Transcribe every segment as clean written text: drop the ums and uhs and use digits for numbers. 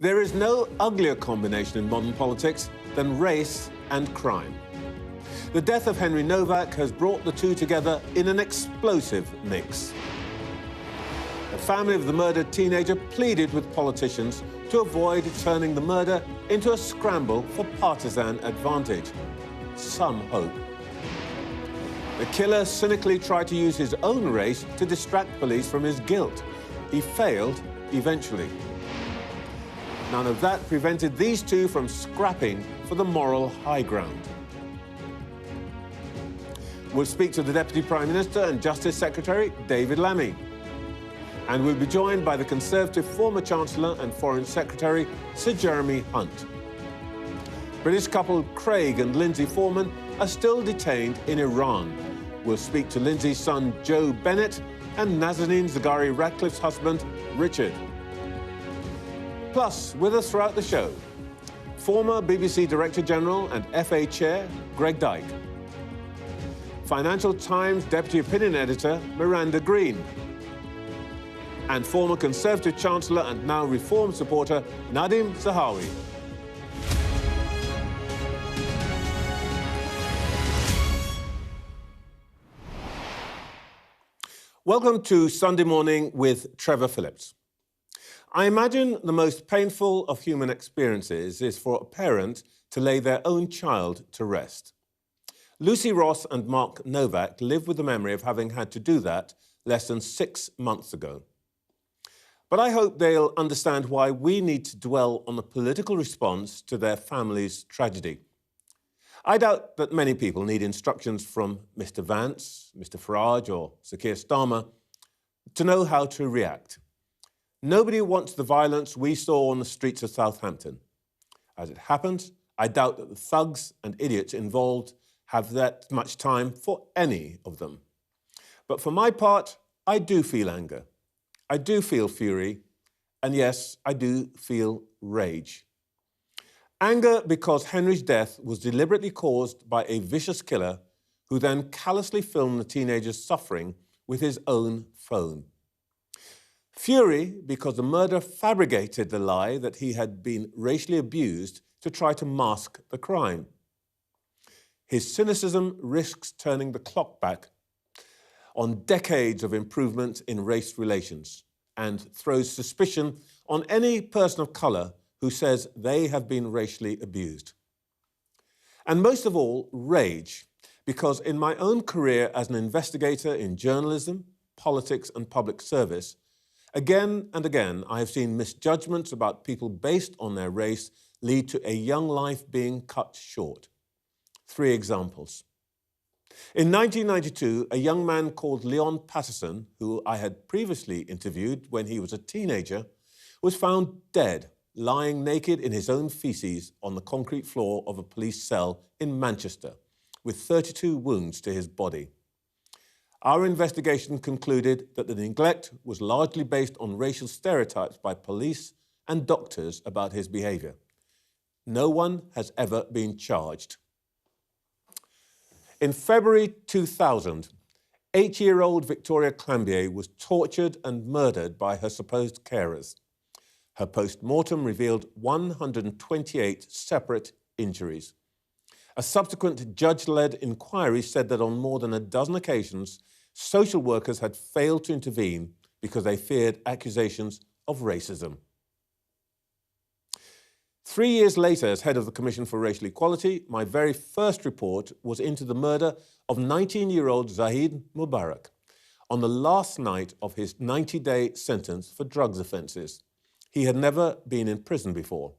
There is no uglier combination in modern politics than race and crime. The death of Henry Nowak has brought the two together in an explosive mix. The family of the murdered teenager pleaded with politicians to avoid turning the murder into a scramble for partisan advantage. Some hope. The killer cynically tried to use his own race to distract police from his guilt. He failed eventually. None of that prevented these two from scrapping for the moral high ground. We'll speak to the Deputy Prime Minister and Justice Secretary, David Lammy. And we'll be joined by the Conservative former Chancellor and Foreign Secretary, Sir Jeremy Hunt. British couple Craig and Lindsay Foreman are still detained in Iran. We'll speak to Lindsay's son, Joe Bennett, and Nazanin Zaghari Ratcliffe's husband, Richard. Plus, with us throughout the show, former BBC Director General and FA Chair, Greg Dyke. Financial Times Deputy Opinion Editor, Miranda Green. And former Conservative Chancellor and now Reform supporter, Nadim Zahawi. Welcome to Sunday Morning with Trevor Phillips. I imagine the most painful of human experiences is for a parent to lay their own child to rest. Lucy Ross and Mark Nowak live with the memory of having had to do that less than 6 months ago. But I hope they'll understand why we need to dwell on the political response to their family's tragedy. I doubt that many people need instructions from Mr. Vance, Mr. Farage or Sir Keir Starmer to know how to react. Nobody wants the violence we saw on the streets of Southampton. As it happens, I doubt that the thugs and idiots involved have that much time for any of them. But for my part, I do feel anger. I do feel fury. And yes, I do feel rage. Anger because Henry's death was deliberately caused by a vicious killer who then callously filmed the teenager's suffering with his own phone. Fury because the murderer fabricated the lie that he had been racially abused to try to mask the crime. His cynicism risks turning the clock back on decades of improvement in race relations and throws suspicion on any person of colour who says they have been racially abused. And most of all, rage, because in my own career as an investigator in journalism, politics and public service, again and again I have seen misjudgments about people based on their race lead to a young life being cut short. 3 examples. In 1992, a young man called Leon Patterson, who I had previously interviewed when he was a teenager, was found dead, lying naked in his own faeces on the concrete floor of a police cell in Manchester, with 32 wounds to his body. Our investigation concluded that the neglect was largely based on racial stereotypes by police and doctors about his behaviour. No one has ever been charged. In February 2000, 8-year-old Victoria Clambier was tortured and murdered by her supposed carers. Her post-mortem revealed 128 separate injuries. A subsequent judge-led inquiry said that on more than a dozen occasions, social workers had failed to intervene because they feared accusations of racism. 3 years later, as head of the Commission for Racial Equality, my very first report was into the murder of 19-year-old Zahid Mubarak on the last night of his 90-day sentence for drugs offences. He had never been in prison before.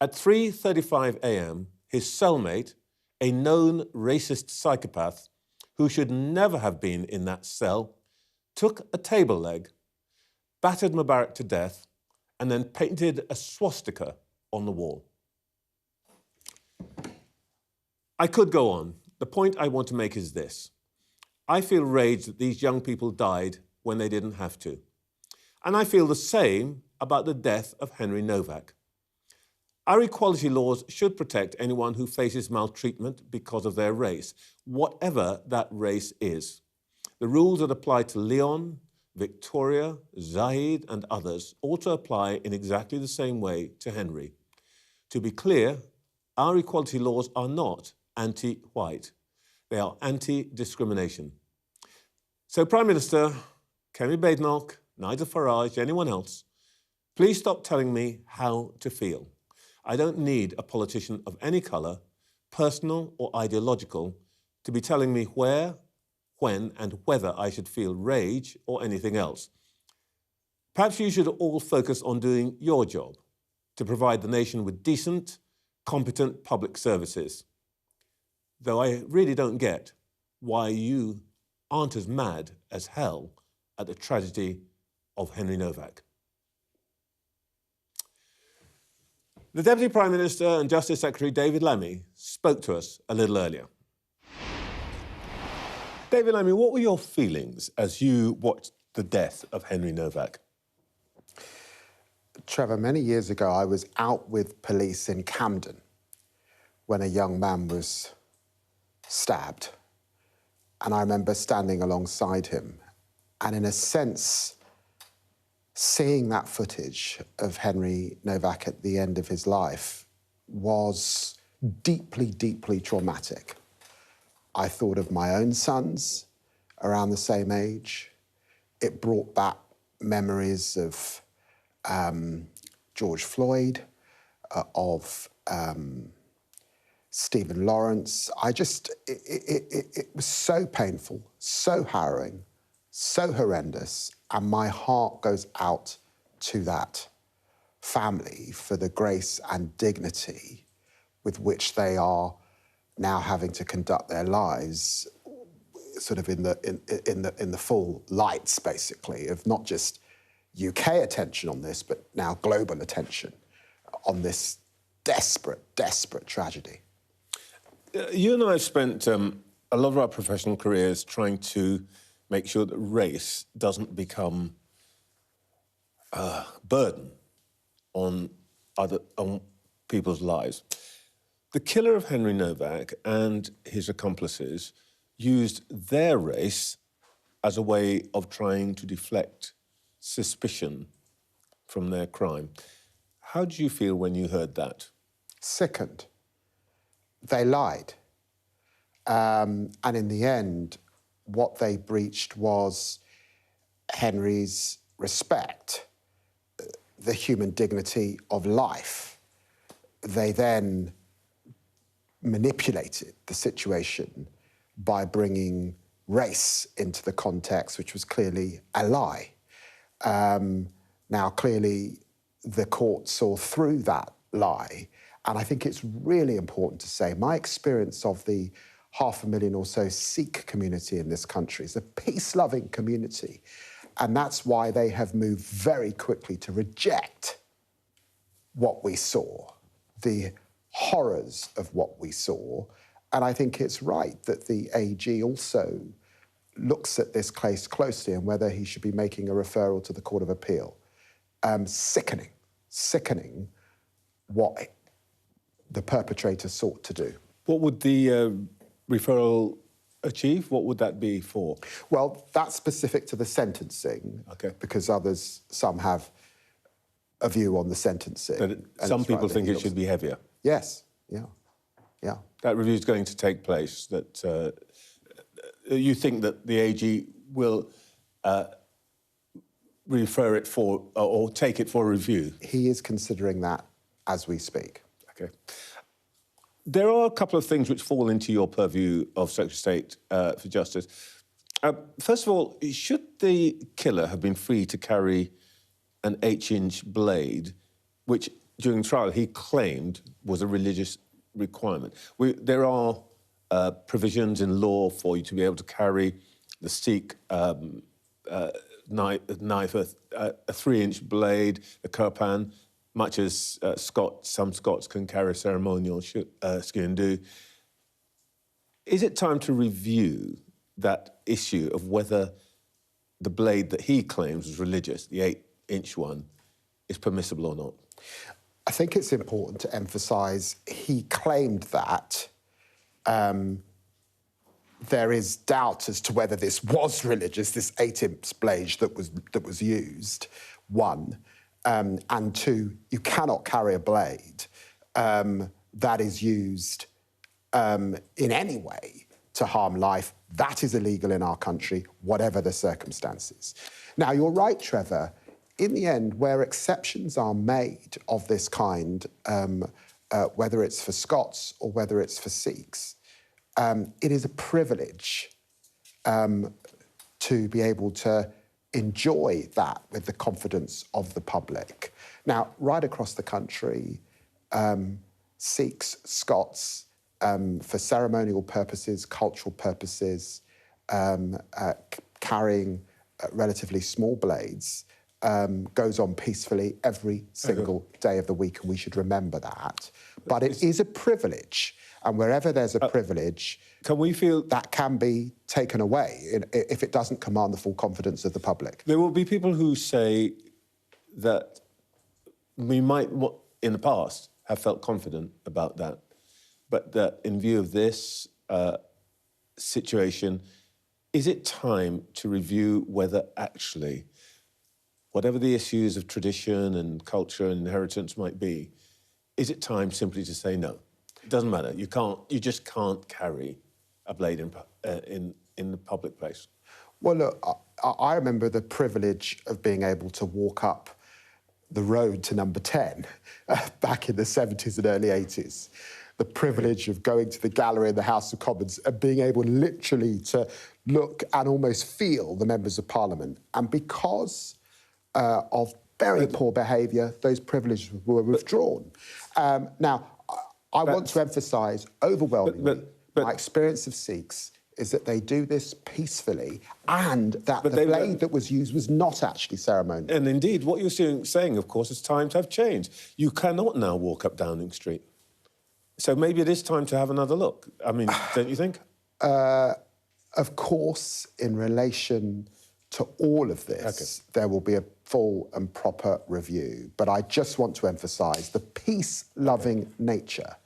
At 3:35 a.m., his cellmate, a known racist psychopath who should never have been in that cell, took a table leg, battered Mubarak to death, and then painted a swastika on the wall. I could go on. The point I want to make is this. I feel rage that these young people died when they didn't have to. And I feel the same about the death of Henry Nowak. Our equality laws should protect anyone who faces maltreatment because of their race, whatever that race is. The rules that apply to Leon, Victoria, Zahid and others ought to apply in exactly the same way to Henry. To be clear, our equality laws are not anti-white. They are anti-discrimination. So, Prime Minister, Kemi Badenoch, Nigel Farage, anyone else, please stop telling me how to feel. I don't need a politician of any colour, personal or ideological, to be telling me where, when and whether I should feel rage or anything else. Perhaps you should all focus on doing your job, to provide the nation with decent, competent public services. Though I really don't get why you aren't as mad as hell at the tragedy of Henry Nowak. The Deputy Prime Minister and Justice Secretary David Lammy spoke to us a little earlier. David Lammy, what were your feelings as you watched the death of Henry Nowak? Trevor, many years ago, I was out with police in Camden when a young man was stabbed. And I remember standing alongside him and, in a sense, seeing that footage of Henry Nowak at the end of his life was deeply, deeply traumatic. I thought of my own sons around the same age. It brought back memories of George Floyd, of Stephen Lawrence. It was so painful, so harrowing, so horrendous, and my heart goes out to that family for the grace and dignity with which they are now having to conduct their lives, sort of in the full lights, basically, of not just UK attention on this, but now global attention on this desperate, desperate tragedy. You and I have spent a lot of our professional careers trying to make sure that race doesn't become a burden on people's lives. The killer of Henry Nowak and his accomplices used their race as a way of trying to deflect suspicion from their crime. How did you feel when you heard that? Sickened. They lied. And in the end, what they breached was Henry's respect, the human dignity of life. They then manipulated the situation by bringing race into the context, which was clearly a lie. Now, clearly, the court saw through that lie, and I think it's really important to say my experience of the 500,000 or so Sikh community in this country is a peace-loving community, and that's why they have moved very quickly to reject what we saw, the horrors of what we saw. And I think it's right that the AG also looks at this case closely and whether he should be making a referral to the Court of Appeal. Sickening what the perpetrator sought to do. What would the referral achieve? What would that be for? Well, that's specific to the sentencing, okay, because some have a view on the sentencing. But some people think it should be heavier. Yes, yeah. That review is going to take place. That you think that the AG will refer it for or take it for review? He is considering that as we speak. Okay. There are a couple of things which fall into your purview of Secretary of State for Justice. First of all, should the killer have been free to carry an 8-inch blade, which during trial he claimed was a religious requirement? There are provisions in law for you to be able to carry the Sikh knife, a 3-inch blade, a kirpan, much as some Scots can carry a ceremonial skin do. Is it time to review that issue of whether the blade that he claims was religious, the 8-inch one, is permissible or not? I think it's important to emphasise he claimed that there is doubt as to whether this was religious, this 8-inch blade that was used, one. And two, you cannot carry a blade that is used in any way to harm life. That is illegal in our country, whatever the circumstances. Now, you're right, Trevor. In the end, where exceptions are made of this kind, whether it's for Scots or whether it's for Sikhs, it is a privilege to be able to enjoy that with the confidence of the public. Now, right across the country, Sikhs, Scots, for ceremonial purposes, cultural purposes, carrying relatively small blades, goes on peacefully every single day of the week, and we should remember that. But it is a privilege, and wherever there's a privilege, can we feel that can be taken away if it doesn't command the full confidence of the public. There will be people who say that we might, in the past, have felt confident about that, but that in view of this situation, is it time to review whether actually, whatever the issues of tradition and culture and inheritance might be, is it time simply to say no? It doesn't matter. You just can't carry a blade in the public place. Well, look, I remember the privilege of being able to walk up the road to number 10 back in the 70s and early 80s. The privilege of going to the gallery in the House of Commons and being able literally to look and almost feel the members of Parliament. And because of very poor behaviour, those privileges were withdrawn. Now, I want to emphasise overwhelmingly my experience of Sikhs is that they do this peacefully and that the blade that was used was not actually ceremonial. And indeed, what you're saying, of course, is times have changed. You cannot now walk up Downing Street. So maybe it is time to have another look. I mean, don't you think? Of course, in relation to all of this, there will be a full and proper review. But I just want to emphasise the peace-loving nature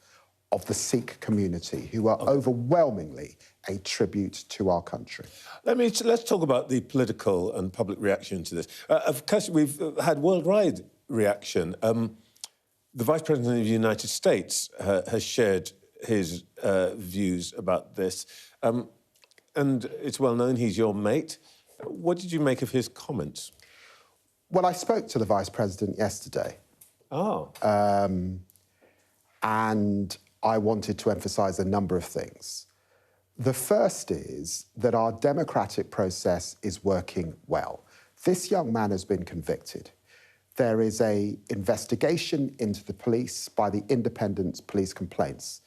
of the Sikh community, who are overwhelmingly a tribute to our country. Let's talk about the political and public reaction to this. Of course, we've had worldwide reaction. The Vice President of the United States has shared his views about this. And it's well known he's your mate. What did you make of his comments? Well, I spoke to the Vice President yesterday. Oh. And I wanted to emphasise a number of things. The first is that our democratic process is working well. This young man has been convicted. There is an investigation into the police by the Independent Police Complaints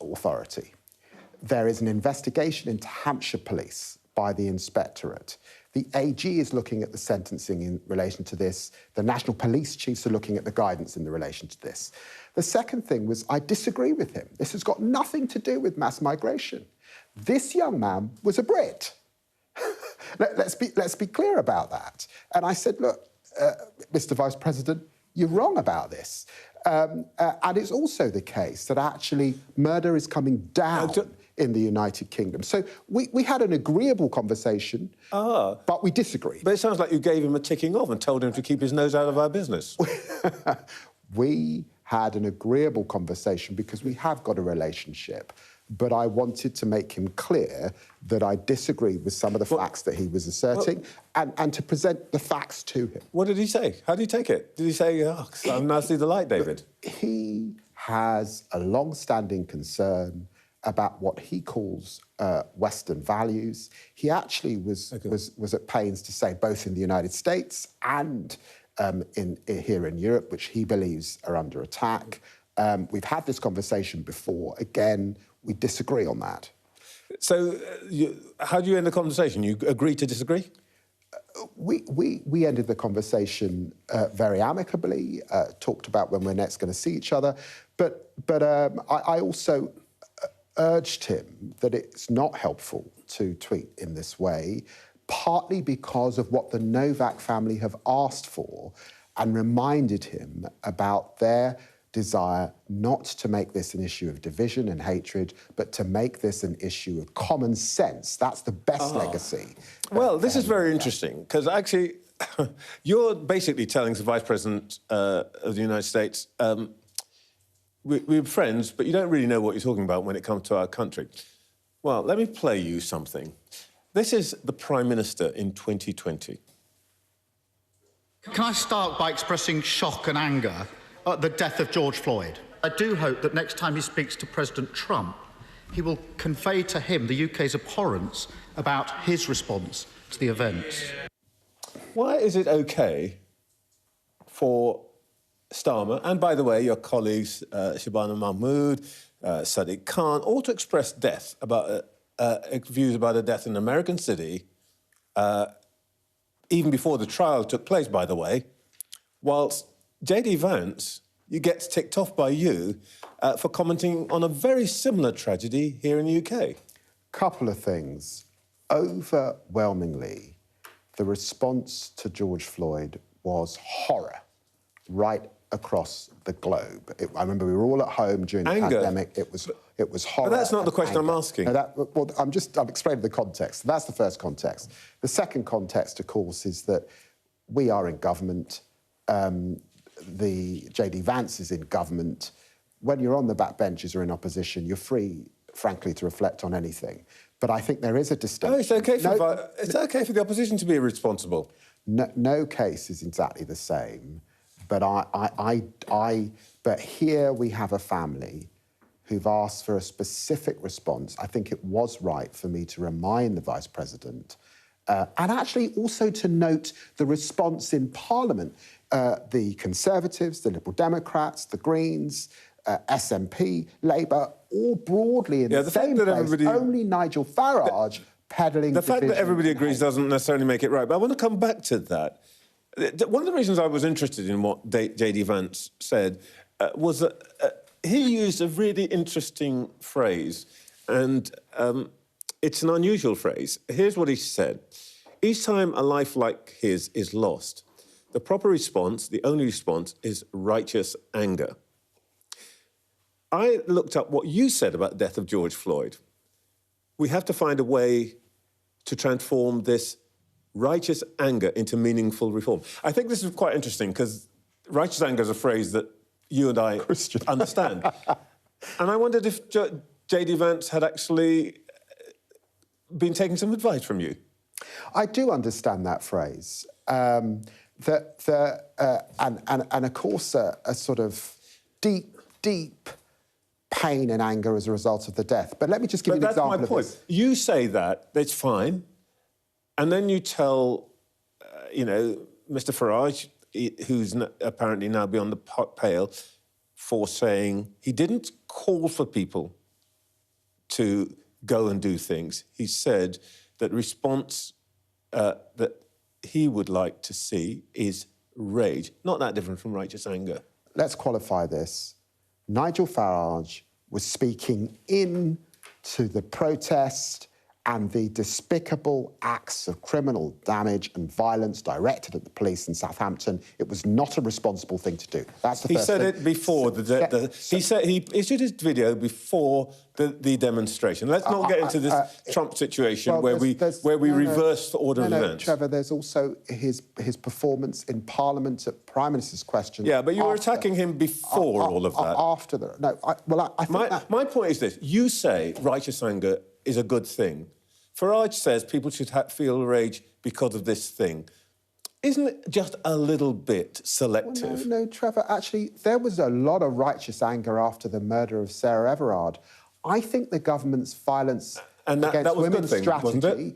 Authority. There is an investigation into Hampshire Police by the Inspectorate. The AG is looking at the sentencing in relation to this. The National Police Chiefs are looking at the guidance in relation to this. The second thing was I disagree with him. This has got nothing to do with mass migration. This young man was a Brit. Let's be clear about that. And I said, look, Mr. Vice President, you're wrong about this. And it's also the case that actually murder is coming down in the United Kingdom. So we had an agreeable conversation, but we disagreed. But it sounds like you gave him a ticking off and told him to keep his nose out of our business. We had an agreeable conversation because we have got a relationship, but I wanted to make him clear that I disagreed with some of the facts that he was asserting and to present the facts to him. What did he say? How did he take it? Did he say, oh, I'm now see the light, David? He has a long-standing concern about what he calls Western values. He actually was at pains to say, both in the United States and here in Europe, which he believes are under attack. We've had this conversation before. Again, we disagree on that. So how do you end the conversation? You agree to disagree? We ended the conversation very amicably, talked about when we're next going to see each other, but I also urged him that it's not helpful to tweet in this way, partly because of what the Nowak family have asked for, and reminded him about their desire not to make this an issue of division and hatred, but to make this an issue of common sense. That's the best legacy. Well, this is very interesting, because actually you're basically telling the Vice President of the United States, we're friends, but you don't really know what you're talking about when it comes to our country. Well, let me play you something. This is the Prime Minister in 2020. Can I start by expressing shock and anger at the death of George Floyd? I do hope that next time he speaks to President Trump, he will convey to him the UK's abhorrence about his response to the events. Why is it OK for Starmer, and by the way, your colleagues, Shabana Mahmood, Sadiq Khan, all to express views about a death in an American city, even before the trial took place, by the way, whilst JD Vance, you get ticked off by you for commenting on a very similar tragedy here in the UK? Couple of things. Overwhelmingly, the response to George Floyd was horror right across the globe. I remember we were all at home during the pandemic. It was horror. But that's not the question I'm asking. No, I'm explaining the context. That's the first context. The second context, of course, is that we are in government. The JD Vance is in government. When you're on the backbenches or in opposition, you're free, frankly, to reflect on anything. But I think there is a distinction. No, it's OK for the opposition to be irresponsible. No case is exactly the same. But but here we have a family who've asked for a specific response. I think it was right for me to remind the Vice President and actually also to note the response in Parliament. The Conservatives, the Liberal Democrats, the Greens, SNP, Labour, all broadly in the same place. Only Nigel Farage peddling the fact that everybody agrees doesn't necessarily make it right. But I want to come back to that. One of the reasons I was interested in what JD Vance said was that he used a really interesting phrase, and it's an unusual phrase. Here's what he said. Each time a life like his is lost, the proper response, the only response, is righteous anger. I looked up what you said about the death of George Floyd. We have to find a way to transform this righteous anger into meaningful reform. I think this is quite interesting because righteous anger is a phrase that you and I understand. And I wondered if JD Vance had actually been taking some advice from you. I do understand that phrase. And of course, a sort of deep pain and anger as a result of the death. But let me just give you an example of this. That's my point. You say that, it's fine, and then you tell, Mr Farage, who's apparently now beyond the pale, for saying he didn't call for people to go and do things. He said that response that he would like to see is rage. Not that different from righteous anger. Let's qualify this. Nigel Farage was speaking into the protest and the despicable acts of criminal damage and violence directed at the police in Southampton. It was not a responsible thing to do. That's the first thing. He said it before he issued his video before the demonstration. Let's not get into this Trump situation where we reverse the order of events. Trevor, there's also his performance in Parliament at Prime Minister's question. Yeah, but you were attacking him before all of that. After the... No, I think my point is this. You say righteous anger is a good thing. Farage says people should feel rage because of this thing. Isn't it just a little bit selective? Well, no, Trevor, actually, there was a lot of righteous anger after the murder of Sarah Everard. I think the government's violence against women's strategy,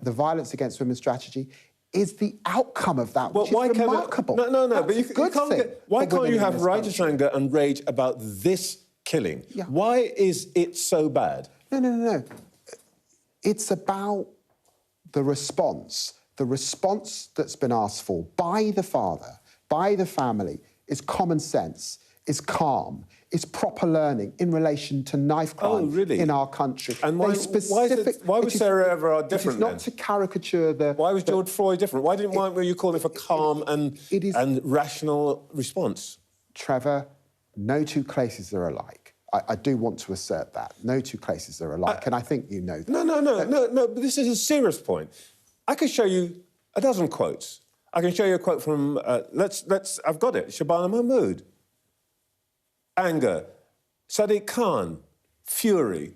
the violence against women's strategy, is the outcome of that, which is remarkable. No, but you can't get... Why can't you have righteous anger and rage about this killing? Yeah. Why is it so bad? No. It's about the response. The response that's been asked for by the father, by the family, is common sense, is calm, is proper learning in relation to knife crime in our country. And why was Sarah Everard different then? Not to caricature the... Why was George Floyd different? Why were you calling for calm and rational response? Trevor, no two cases are alike. I do want to assert that. No two cases are alike, and I think you know that. No, but this is a serious point. I could show you a dozen quotes. I can show you a quote from, I've got it, Shabana Mahmood. Anger. Sadiq Khan. Fury.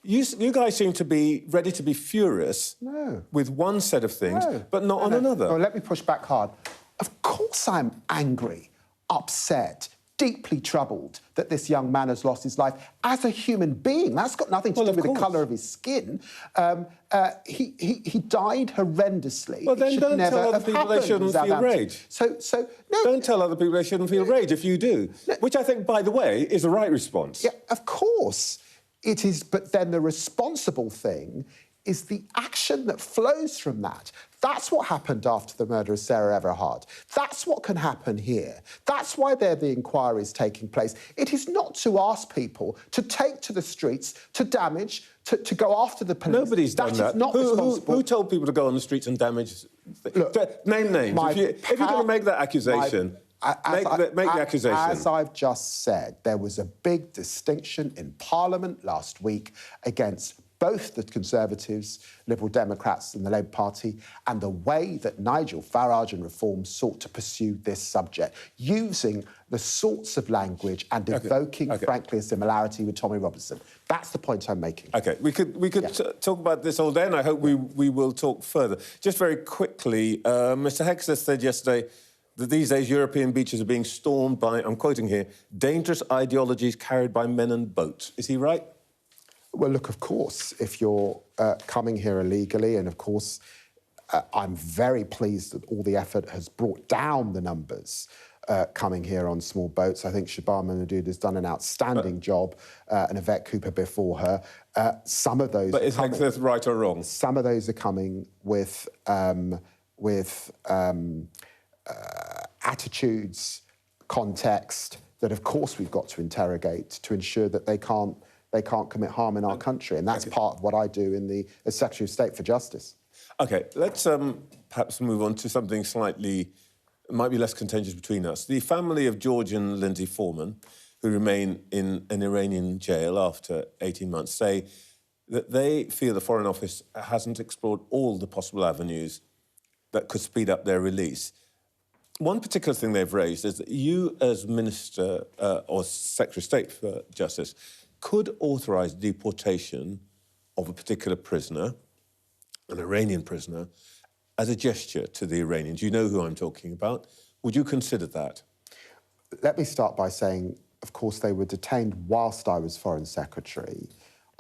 You guys seem to be ready to be furious with one set of things, but not on another. No, let me push back hard. Of course I'm angry, upset, deeply troubled that this young man has lost his life as a human being. That's got nothing to do with the colour of his skin. He died horrendously. Well, then don't tell other people they shouldn't feel rage. No. Don't tell other people they shouldn't feel rage if you do, which I think, by the way, is the right response. Yeah, of course it is, but then the responsible thing is the action that flows from that. That's what happened after the murder of Sarah Everard. That's what can happen here. That's why the inquiry is taking place. It is not to ask people to take to the streets, to damage, to go after the police. Nobody's done that. That is not responsible. Who told people to go on the streets and damage? Look, name names. If you're going to make that accusation, make the accusation. As I've just said, there was a big distinction in Parliament last week against both the Conservatives, Liberal Democrats and the Labour Party, and the way that Nigel Farage and Reform sought to pursue this subject, using the sorts of language and evoking, frankly, a similarity with Tommy Robinson. That's the point I'm making. OK, we could talk about this all day, and I hope we will talk further. Just very quickly, Mr Hexter said yesterday that these days European beaches are being stormed by, I'm quoting here, dangerous ideologies carried by men and boats. Is he right? Well, look, of course, if you're coming here illegally, and of course, I'm very pleased that all the effort has brought down the numbers coming here on small boats. I think Shabana Mahmood has done an outstanding job, and Yvette Cooper before her. Some of those... But is Hexeth right or wrong? Some of those are coming with attitudes, context, that, of course, we've got to interrogate to ensure that they can't commit harm in our country. And that's part of what I do as Secretary of State for Justice. OK, let's perhaps move on to something slightly, might be less contentious between us. The family of George and Lindsay Foreman, who remain in an Iranian jail after 18 months, say that they feel the Foreign Office hasn't explored all the possible avenues that could speed up their release. One particular thing they've raised is that you, as Minister or Secretary of State for Justice, could authorise deportation of a particular prisoner, an Iranian prisoner, as a gesture to the Iranians. You know who I'm talking about. Would you consider that? Let me start by saying, of course, they were detained whilst I was Foreign Secretary.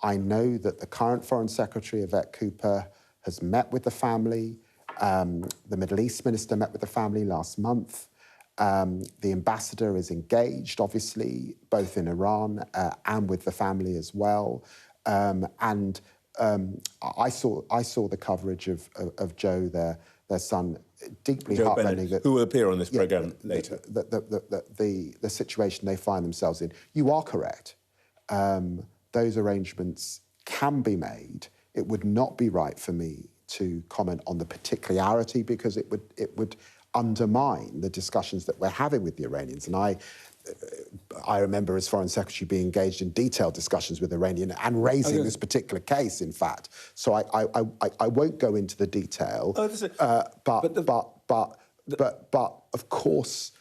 I know that the current Foreign Secretary, Yvette Cooper, has met with the family. The Middle East Minister met with the family last month. The ambassador is engaged, obviously, both in Iran and with the family as well. I saw the coverage of Joe, their son, deeply heartrending. Bennett, who will appear on this programme later. The situation they find themselves in. You are correct. Those arrangements can be made. It would not be right for me to comment on the particularity, because it would undermine the discussions that we're having with the Iranians. And I remember as Foreign Secretary being engaged in detailed discussions with Iranian and raising this particular case, in fact. So I won't go into the detail. But of course,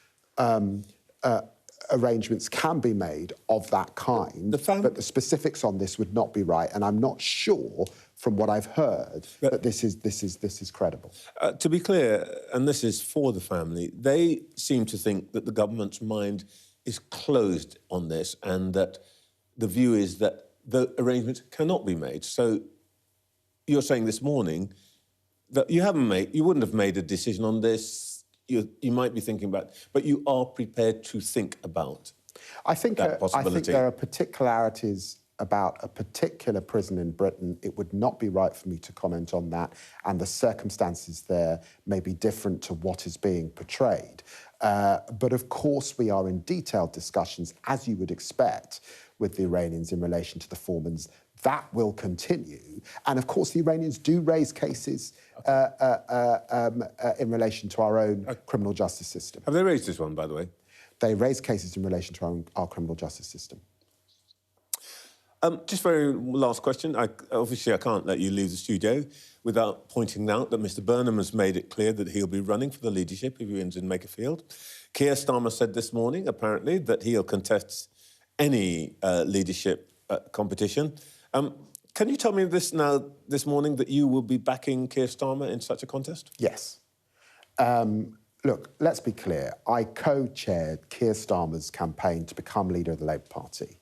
arrangements can be made of that kind. But the specifics on this would not be right, and I'm not sure, from what I've heard, that this is credible. To be clear, and this is for the family, they seem to think that the government's mind is closed on this, and that the view is that the arrangements cannot be made. So you're saying this morning that you wouldn't have made a decision on this. You might be thinking about it, but you are prepared to think about that possibility. I think there are particularities about a particular prison in Britain. It would not be right for me to comment on that, and the circumstances there may be different to what is being portrayed. But of course we are in detailed discussions, as you would expect, with the Iranians in relation to the Foremans. That will continue. And of course the Iranians do raise cases in relation to our own criminal justice system. Have they raised this one, by the way? They raise cases in relation to our criminal justice system. Just very last question. Obviously, I can't let you leave the studio without pointing out that Mr Burnham has made it clear that he'll be running for the leadership if he wins in Makerfield. Keir Starmer said this morning, apparently, that he'll contest any leadership competition. Can you tell me this morning, that you will be backing Keir Starmer in such a contest? Yes. Look, let's be clear. I co-chaired Keir Starmer's campaign to become leader of the Labour Party.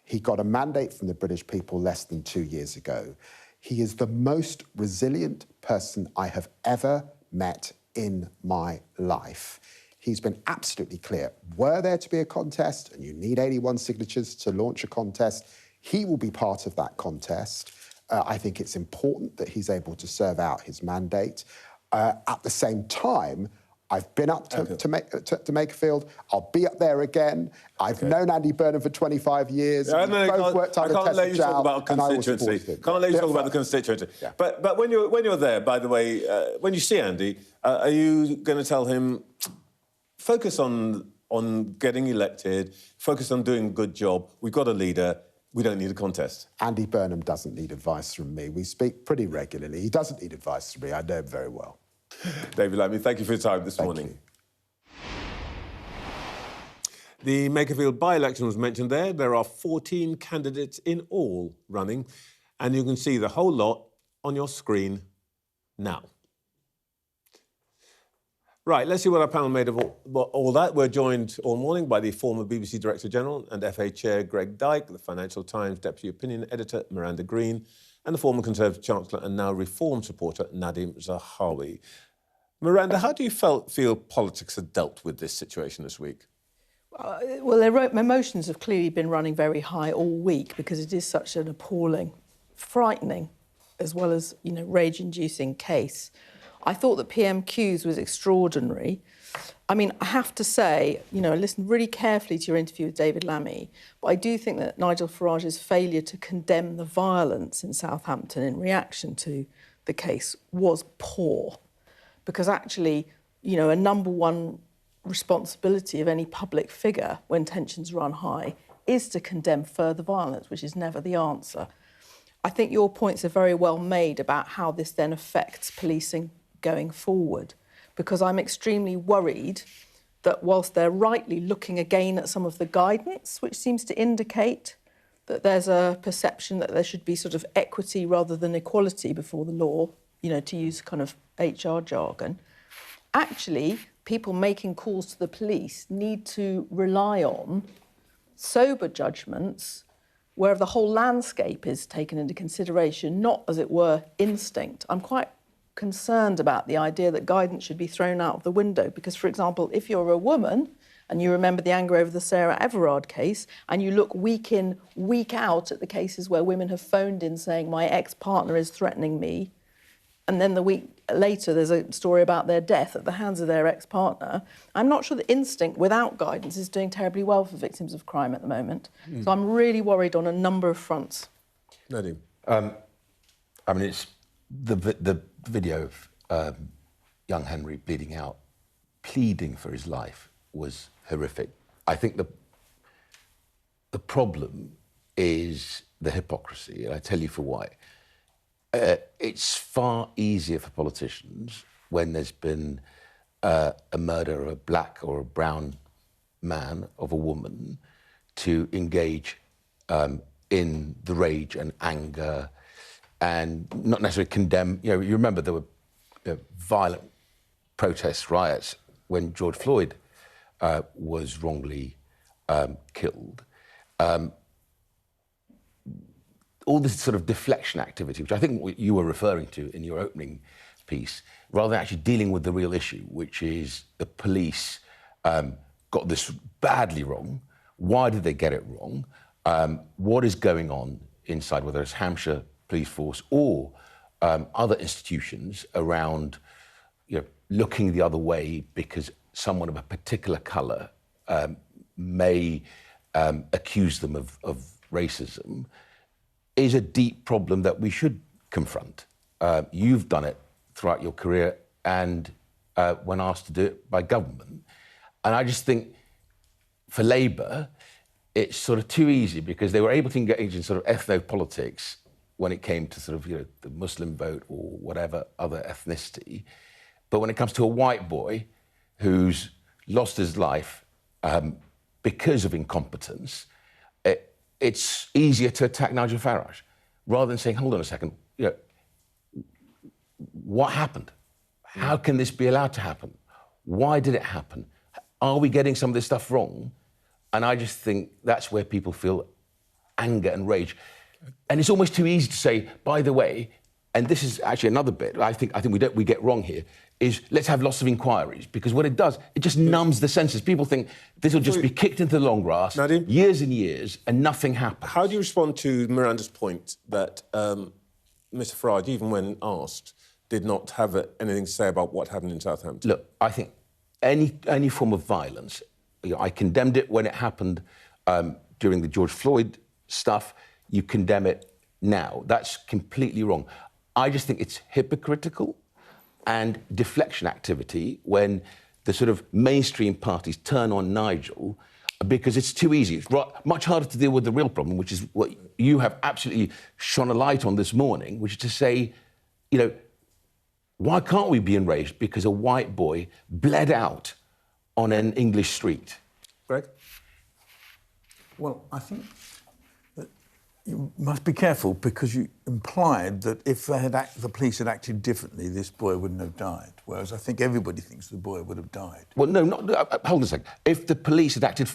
He got a mandate from the British people less than 2 years ago. He is the most resilient person I have ever met in my life. He's been absolutely clear. Were there to be a contest, and you need 81 signatures to launch a contest, he will be part of that contest. I think it's important that he's able to serve out his mandate. At the same time, I've been up to Makerfield. I'll be up there again. I've known Andy Burnham for 25 years. Yeah, I can't let you talk about constituency. Can't let you talk about the constituency. Yeah. But when you're there, by the way, when you see Andy, are you going to tell him, focus on getting elected, focus on doing a good job. We've got a leader. We don't need a contest. Andy Burnham doesn't need advice from me. We speak pretty regularly. He doesn't need advice from me. I know him very well. David Lammy, thank you for your time this morning. You. The Makerfield by-election was mentioned there. There are 14 candidates in all running, and you can see the whole lot on your screen now. Right, let's see what our panel made of all that. We're joined all morning by the former BBC Director General and FA Chair Greg Dyke, the Financial Times Deputy Opinion Editor Miranda Green, and the former Conservative Chancellor and now Reform supporter Nadim Zahawi. Miranda, how do you feel politics have dealt with this situation this week? Well, their emotions have clearly been running very high all week because it is such an appalling, frightening, as well as, rage-inducing case. I thought that PMQs was extraordinary. I mean, I have to say, I listened really carefully to your interview with David Lammy, but I do think that Nigel Farage's failure to condemn the violence in Southampton in reaction to the case was poor. Because actually, a number one responsibility of any public figure when tensions run high is to condemn further violence, which is never the answer. I think your points are very well made about how this then affects policing going forward, because I'm extremely worried that whilst they're rightly looking again at some of the guidance, which seems to indicate that there's a perception that there should be sort of equity rather than equality before the law, to use kind of HR jargon, actually, people making calls to the police need to rely on sober judgments where the whole landscape is taken into consideration, not, as it were, instinct. I'm quite concerned about the idea that guidance should be thrown out of the window because, for example, if you're a woman and you remember the anger over the Sarah Everard case and you look week in, week out at the cases where women have phoned in saying, my ex-partner is threatening me, and then the week later there's a story about their death at the hands of their ex-partner, I'm not sure that instinct without guidance is doing terribly well for victims of crime at the moment. So I'm really worried on a number of fronts. Nadim? It's the video of young Henry bleeding out, pleading for his life was horrific. I think the problem is the hypocrisy, and I tell you for why. It's far easier for politicians when there's been a murder of a black or a brown man, of a woman, to engage in the rage and anger and not necessarily condemn. You remember there were violent protests, riots, when George Floyd was wrongly killed. All this sort of deflection activity, which I think what you were referring to in your opening piece, rather than actually dealing with the real issue, which is the police got this badly wrong. Why did they get it wrong? What is going on inside, whether it's Hampshire Police Force or other institutions around looking the other way because someone of a particular colour may accuse them of racism, is a deep problem that we should confront. You've done it throughout your career and when asked to do it by government. And I just think for Labour, it's sort of too easy because they were able to engage in sort of ethno-politics when it came to sort of, the Muslim vote or whatever other ethnicity. But when it comes to a white boy who's lost his life because of incompetence, it's easier to attack Nigel Farage rather than saying, hold on a second, what happened? How can this be allowed to happen? Why did it happen? Are we getting some of this stuff wrong? And I just think that's where people feel anger and rage. And it's almost too easy to say, by the way, and this is actually another bit I think we get wrong here, is let's have lots of inquiries, because what it does, it just numbs the senses. People think this will just be kicked into the long grass, Nadim, years and years, and nothing happens. How do you respond to Miranda's point that Mr Farage, even when asked, did not have anything to say about what happened in Southampton? Look, I think any form of violence, I condemned it when it happened during the George Floyd stuff. You condemn it now. That's completely wrong. I just think it's hypocritical and deflection activity when the sort of mainstream parties turn on Nigel, because it's too easy. It's much harder to deal with the real problem, which is what you have absolutely shone a light on this morning, which is to say, why can't we be enraged because a white boy bled out on an English street? Greg? Well, I think that you must be careful, because you implied that if the police had acted differently, this boy wouldn't have died, whereas I think everybody thinks the boy would have died. Well, no, hold on a second. If the police had acted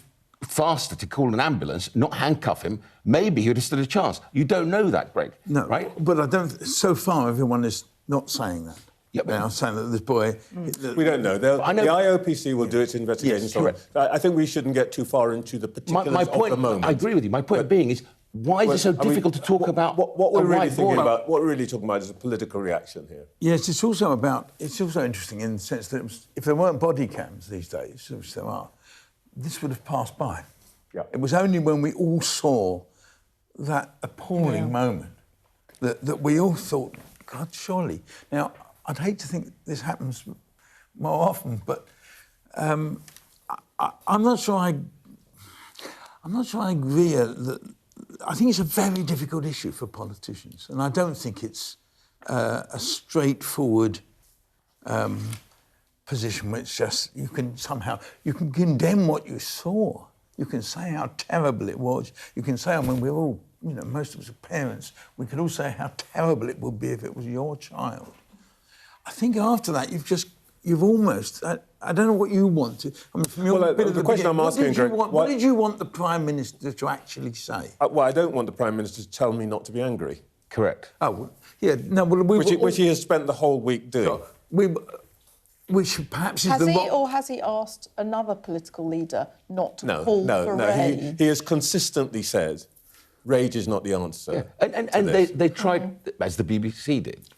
faster to call an ambulance, not handcuff him, maybe he would have stood a chance. You don't know that, Greg. No, right? But I don't. So far, everyone is not saying that. Yep. They are saying that this boy... We don't know. The IOPC will do its investigation. Yes, correct. I think we shouldn't get too far into the particulars of the moment. I agree with you. My point being is, why is it so difficult to talk about what we're really thinking boy? about? What we're really talking about is a political reaction here. Yes, it's also interesting in the sense that if there weren't body cams these days, which there are, this would have passed by. Yeah. It was only when we all saw that appalling moment that we all thought, God, surely. Now, I'd hate to think this happens more often, but I'm not sure I agree that. I think it's a very difficult issue for politicians, and I don't think it's a straightforward position where it's just you can condemn what you saw. You can say how terrible it was. You can say, when we're all, most of us are parents, we could all say how terrible it would be if it was your child. I think after that, you've almost... I don't know what you want to... I mean, from your bit of the question I'm asking, Greg... What did you want the Prime Minister to actually say? Well, I don't want the Prime Minister to tell me not to be angry. Correct. Oh, well, yeah, no... Well, which he has spent the whole week doing. Which perhaps is has he asked another political leader not to call for rage? He has consistently said, rage is not the answer. Yeah. And they tried, as the BBC did,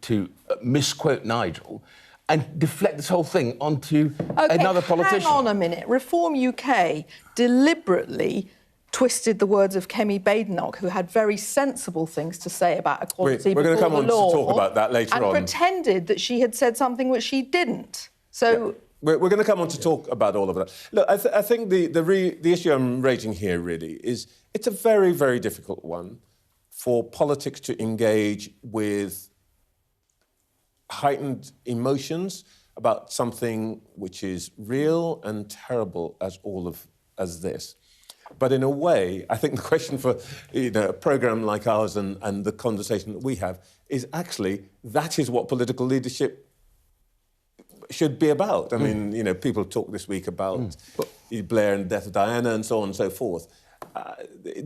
to misquote Nigel and deflect this whole thing onto another politician. Hang on a minute. Reform UK deliberately twisted the words of Kemi Badenoch, who had very sensible things to say about equality We're going to come on law, to talk about that later on. And pretended that she had said something which she didn't. So... Yeah. We're going to come on to talk about all of that. Look, I think the issue I'm raising here really is it's a very, very difficult one for politics to engage with heightened emotions about something which is real and terrible as this. But in a way, I think the question for a programme like ours and the conversation that we have is actually that is what political leadership should be about. I mean, people talk this week about Blair and the death of Diana and so on and so forth.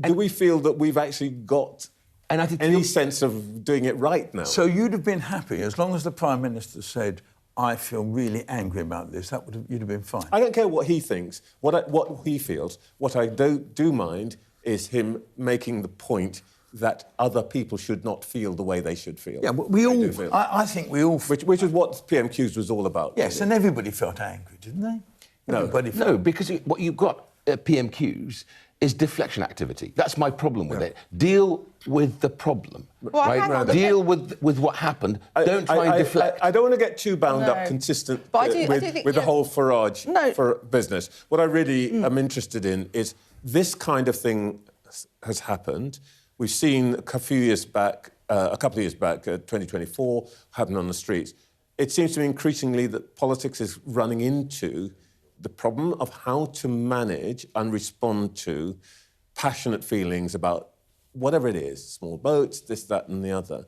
Do we feel that we've actually got any sense of doing it right now? So you'd have been happy as long as the Prime Minister said, I feel really angry about this. You'd have been fine. I don't care what he thinks, what he feels. What I do mind is him making the point that other people should not feel the way they should feel. Yeah, we all... I think we all... Which is what PMQs was all about. Yes, really. And everybody felt angry, didn't they? No, because what you've got at PMQs is deflection activity. That's my problem with it. Deal with the problem, Well, right? hang on, Deal with what happened. Don't try and deflect. I don't want to get too bound up No. consistent But I do think, with the yeah, whole Farage No. for business. What I really am interested in is this kind of thing has happened. We've seen a couple of years back, 2024, happen on the streets. It seems to me increasingly that politics is running into the problem of how to manage and respond to passionate feelings about whatever it is, small boats, this, that and the other.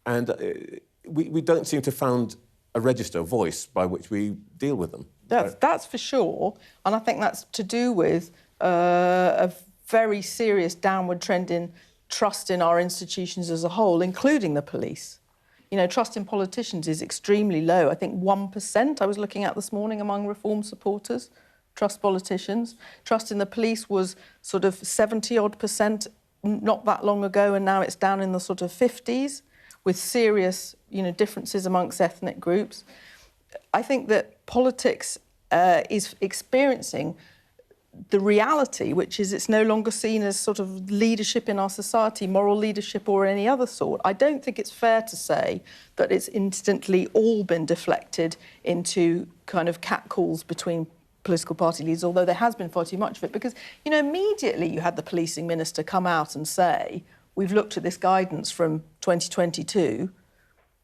And we don't seem to have found a register, a voice by which we deal with them. That's for sure. And I think that's to do with a very serious downward trend in trust in our institutions as a whole, including the police. You know, trust in politicians is extremely low. I think 1% I was looking at this morning among Reform supporters trust politicians. Trust in the police was sort of 70-odd% not that long ago, and now it's down in the sort of 50s with serious, you know, differences amongst ethnic groups. I think that politics is experiencing the reality, which is it's no longer seen as sort of leadership in our society, moral leadership or any other sort. I don't think it's fair to say that it's instantly all been deflected into kind of catcalls between political party leaders, although there has been far too much of it, because, you know, immediately you had the policing minister come out and say, we've looked at this guidance from 2022,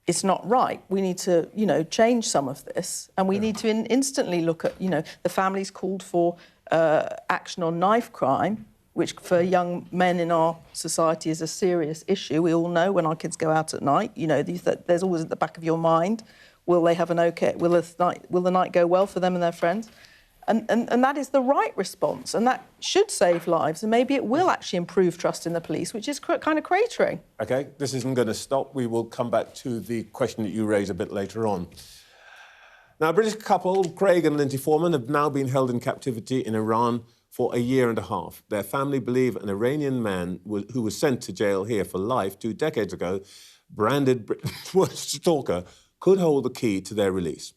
it's not right. We need to, you know, change some of this, and we need to instantly look at, you know, the family's called for action on knife crime, which for young men in our society is a serious issue. We all know when our kids go out at night, you know, there's always at the back of your mind, will they have an okay, will the night go well for them and their friends? And that is the right response, and that should save lives, and maybe it will actually improve trust in the police, which is kind of cratering. OK, this isn't going to stop. We will come back to the question that you raised a bit later on. Now, a British couple, Craig and Lindsay Foreman, have now been held in captivity in Iran for a year and a half. Their family believe an Iranian man who was sent to jail here for life 2 decades ago, branded Britain's worst stalker, could hold the key to their release.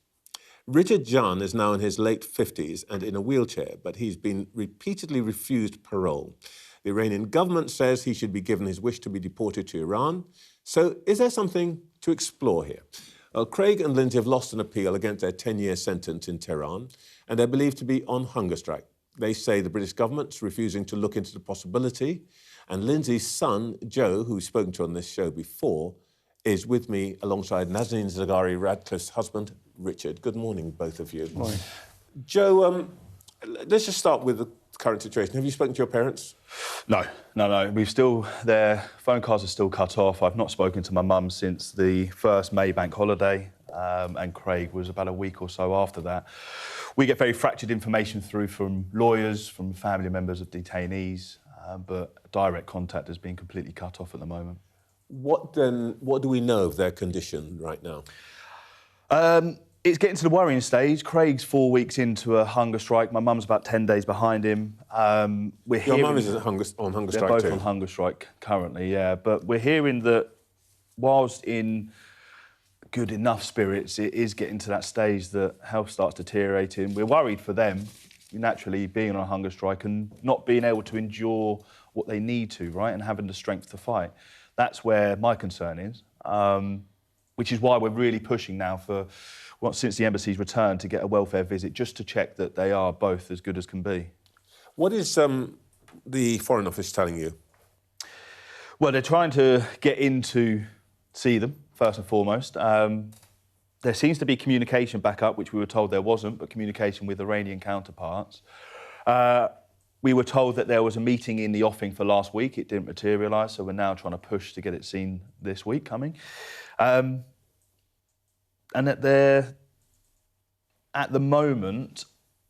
Richard Jan is now in his late 50s and in a wheelchair, but he's been repeatedly refused parole. The Iranian government says he should be given his wish to be deported to Iran. So is there something to explore here? Well, Craig and Lindsay have lost an appeal against their 10-year sentence in Tehran, and they're believed to be on hunger strike. They say the British government's refusing to look into the possibility, and Lindsay's son, Joe, who we've spoken to on this show before, is with me alongside Nazanin Zaghari, Ratcliffe's husband, Richard. Good morning, both of you. Morning. Joe, let's just start with the current situation. Have you spoken to your parents? No. We've still, their phone calls are still cut off. I've not spoken to my mum since the first May bank holiday, and Craig was about a week or so after that. We get very fractured information through from lawyers, from family members of detainees, but direct contact has been completely cut off at the moment. What do we know of their condition right now? It's getting to the worrying stage. Craig's 4 weeks into a hunger strike. My mum's about 10 days behind him. Your mum is on hunger strike too? They're both on hunger strike currently, yeah. But we're hearing that whilst in good enough spirits, it is getting to that stage that health starts deteriorating. We're worried for them, naturally, being on a hunger strike and not being able to endure what they need to, right, and having the strength to fight. That's where my concern is, which is why we're really pushing now for, since the embassy's returned, to get a welfare visit just to check that they are both as good as can be. What is the Foreign Office telling you? Well, they're trying to get in to see them, first and foremost. There seems to be communication back up, which we were told there wasn't, but communication with Iranian counterparts. We were told that there was a meeting in the offing for last week. It didn't materialise, so we're now trying to push to get it seen this week coming. And that they're, at the moment,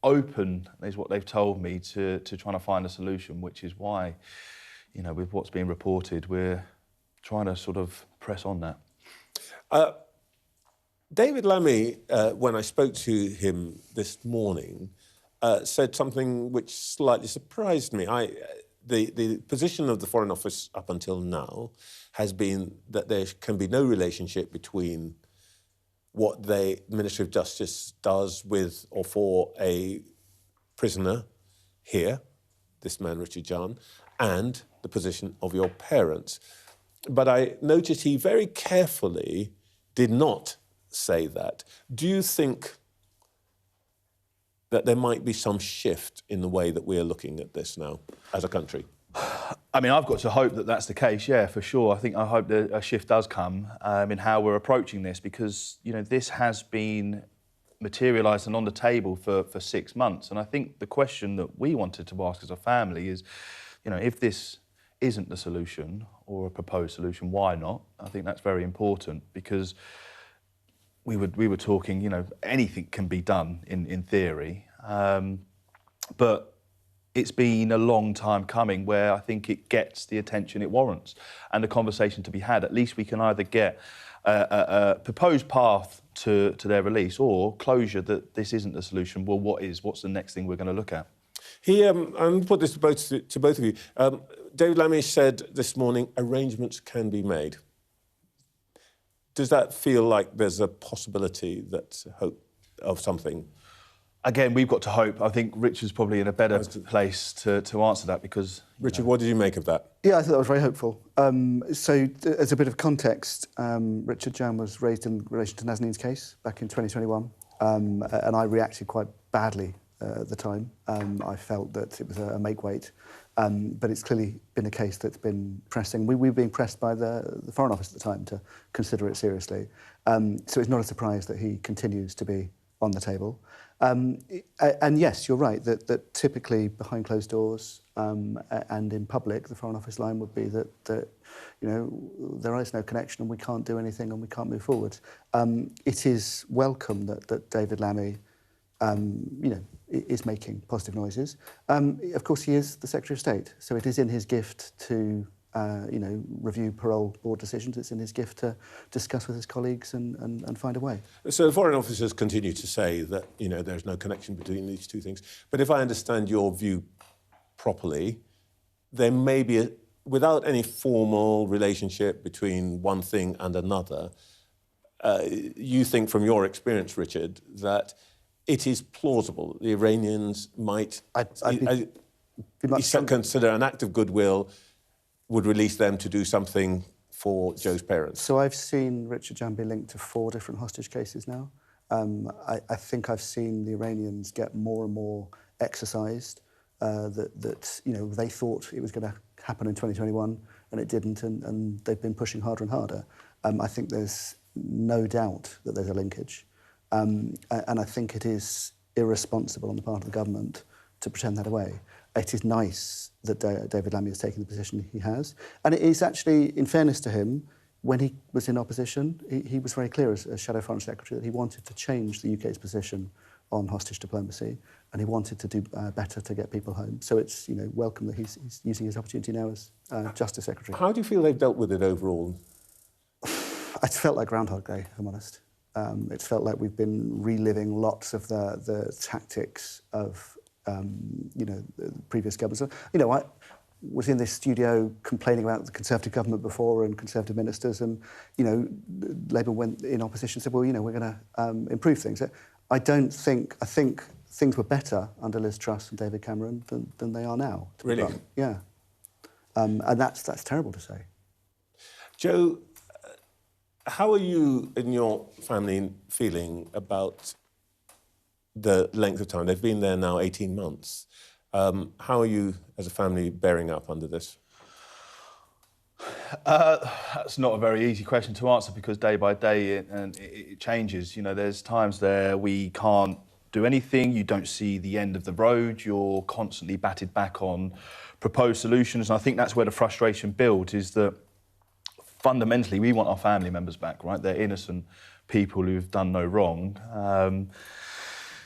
open, is what they've told me, to trying to find a solution, which is why, you know, with what's being reported, we're trying to sort of press on that. David Lammy, when I spoke to him this morning, said something which slightly surprised me. The position of the Foreign Office up until now has been that there can be no relationship between what the Ministry of Justice does with or for a prisoner here, this man, Richard John, and the position of your parents. But I noticed he very carefully did not say that. Do you think that there might be some shift in the way that we're looking at this now as a country? I mean, I've got to hope that that's the case, yeah, for sure. I hope that a shift does come in how we're approaching this, because, you know, this has been materialised and on the table for 6 months. And I think the question that we wanted to ask as a family is, you know, if this isn't the solution or a proposed solution, why not? I think that's very important, because we were talking, you know, anything can be done in theory, but it's been a long time coming where I think it gets the attention it warrants and the conversation to be had. At least we can either get a proposed path to their release or closure that this isn't the solution. Well, what's the next thing we're going to look at? I'll put this to both of you. David Lammy said this morning, arrangements can be made. Does that feel like there's a possibility that hope of something? Again, we've got to hope. I think Richard's probably in a better place to answer that, because... Richard, what did you make of that? Yeah, I thought that was very hopeful. So, as a bit of context, Richard John was raised in relation to Nazanin's case back in 2021, and I reacted quite badly at the time. I felt that it was a make-weight, but it's clearly been a case that's been pressing. We were being pressed by the Foreign Office at the time to consider it seriously. So it's not a surprise that he continues to be on the table. And yes, you're right, that typically behind closed doors and in public, the Foreign Office line would be that you know, there is no connection and we can't do anything and we can't move forward. It is welcome that David Lammy, you know, is making positive noises. Of course, he is the Secretary of State, so it is in his gift to you know, review parole board decisions. It's in his gift to discuss with his colleagues and find a way. So the Foreign Officers continue to say that, you know, there's no connection between these two things. But if I understand your view properly, there may be, without any formal relationship between one thing and another, you think from your experience, Richard, that it is plausible the Iranians might consider an act of goodwill would release them to do something for Joe's parents? So I've seen Richard John be linked to 4 different hostage cases now. I think I've seen the Iranians get more and more exercised, that you know, they thought it was going to happen in 2021 and it didn't, and they've been pushing harder and harder. I think there's no doubt that there's a linkage. And I think it is irresponsible on the part of the government to pretend that away. It is nice that David Lammy has taken the position he has. And it is actually, in fairness to him, when he was in opposition, he was very clear as Shadow Foreign Secretary that he wanted to change the UK's position on hostage diplomacy, and he wanted to do better to get people home. So it's, you know, welcome that he's using his opportunity now as Justice Secretary. How do you feel they've dealt with it overall? It's felt like Groundhog Day, if I'm honest. It's felt like we've been reliving lots of the tactics of you know, the previous governments. You know, I was in this studio complaining about the Conservative government before and Conservative ministers, and, you know, Labour went in opposition and said, well, you know, we're going to improve things. I think things were better under Liz Truss and David Cameron than they are now. Really? Yeah. And that's terrible to say. Joe, how are you and your family feeling about the length of time? They've been there now 18 months. How are you, as a family, bearing up under this? That's not a very easy question to answer, because day by day it changes. You know, there's times there we can't do anything, you don't see the end of the road, you're constantly batted back on proposed solutions. And I think that's where the frustration builds, is that fundamentally we want our family members back, right? They're innocent people who've done no wrong.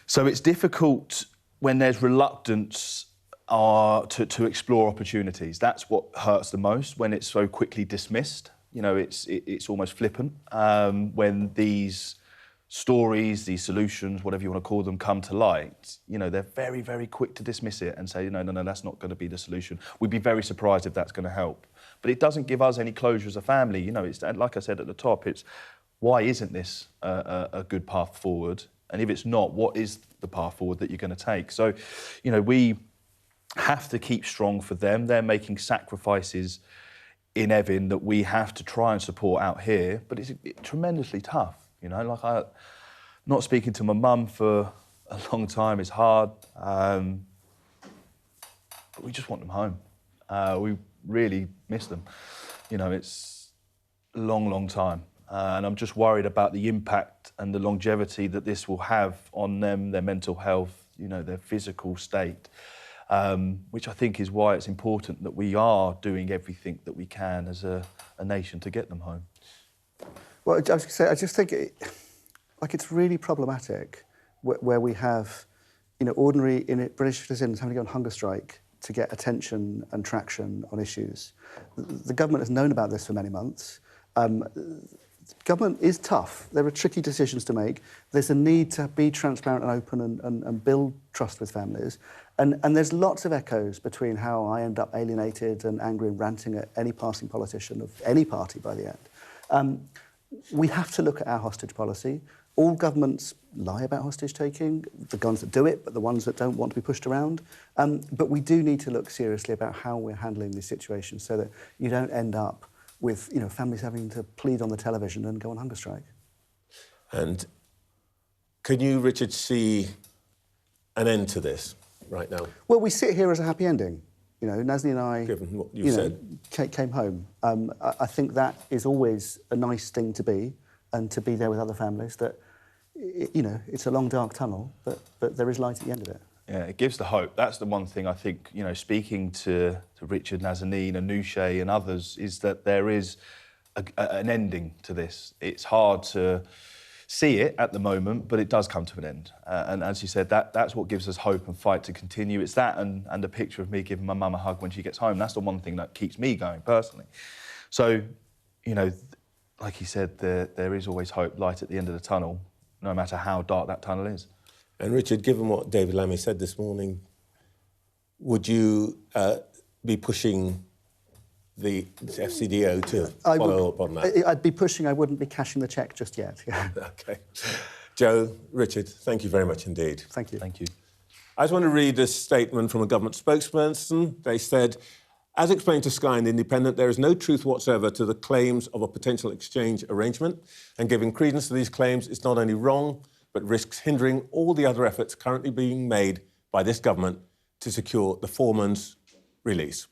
So it's difficult when there's reluctance to explore opportunities. That's what hurts the most, when it's so quickly dismissed. You know, it's almost flippant when these stories, these solutions, whatever you want to call them, come to light. You know, they're very, very quick to dismiss it and say, no, that's not going to be the solution. We'd be very surprised if that's going to help. But it doesn't give us any closure as a family. You know, it's like I said at the top, it's why isn't this a good path forward? And if it's not, what is the path forward that you're going to take? So, you know, we have to keep strong for them. They're making sacrifices in Evin that we have to try and support out here, but it's tremendously tough, you know. Like, not speaking to my mum for a long time is hard, but we just want them home. We really miss them. You know, it's a long, long time, and I'm just worried about the impact and the longevity that this will have on them, their mental health, you know, their physical state. Which I think is why it's important that we are doing everything that we can as a nation to get them home. Well, I was going to say, I just think it's really problematic where we have, you know, ordinary British citizens having to go on hunger strike to get attention and traction on issues. The government has known about this for many months. Government is tough. There are tricky decisions to make. There's a need to be transparent and open and build trust with families. And there's lots of echoes between how I end up alienated and angry and ranting at any passing politician of any party by the end. We have to look at our hostage policy. All governments lie about hostage taking, the ones that do it, but the ones that don't want to be pushed around. But we do need to look seriously about how we're handling these situations so that you don't end up with, you know, families having to plead on the television and go on hunger strike. And can you, Richard, see an end to this right now? Well, we sit here as a happy ending. You know, Nazanin and I, given what you said, came home. I think that is always a nice thing to be, and to be there with other families. That, you know, it's a long, dark tunnel, but there is light at the end of it. Yeah, it gives the hope. That's the one thing I think, you know, speaking to Richard, Nazanin, Anousheh and others, is that there is an ending to this. It's hard to see it at the moment, but it does come to an end. And as you said, that's what gives us hope and fight to continue. It's that and a picture of me giving my mum a hug when she gets home. That's the one thing that keeps me going personally. So, you know, like you said, there is always hope, light at the end of the tunnel, no matter how dark that tunnel is. And Richard, given what David Lammy said this morning, would you be pushing the FCDO to follow up on that? I'd be pushing, I wouldn't be cashing the cheque just yet. OK. Joe, Richard, thank you very much indeed. Thank you. Thank you. I just want to read a statement from a government spokesperson. They said, as explained to Sky and Independent, there is no truth whatsoever to the claims of a potential exchange arrangement, and giving credence to these claims is not only wrong, but risks hindering all the other efforts currently being made by this government to secure the foreman's release.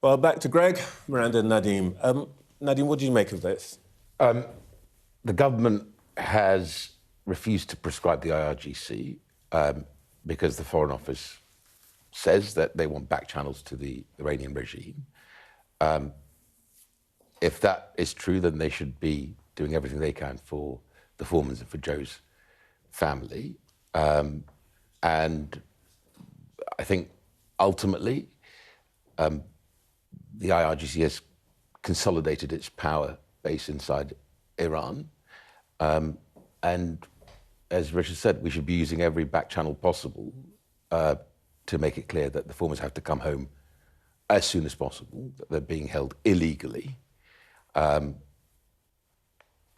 Well, back to Greg, Miranda and Nadim. Nadim, what do you make of this? The government has refused to prescribe the IRGC because the Foreign Office says that they want back channels to the Iranian regime. If that is true, then they should be doing everything they can for the Foremans and for Joe's family. And I think ultimately the IRGC has consolidated its power base inside Iran. And as Richard said, we should be using every back channel possible to make it clear that the Formers have to come home as soon as possible, that they're being held illegally.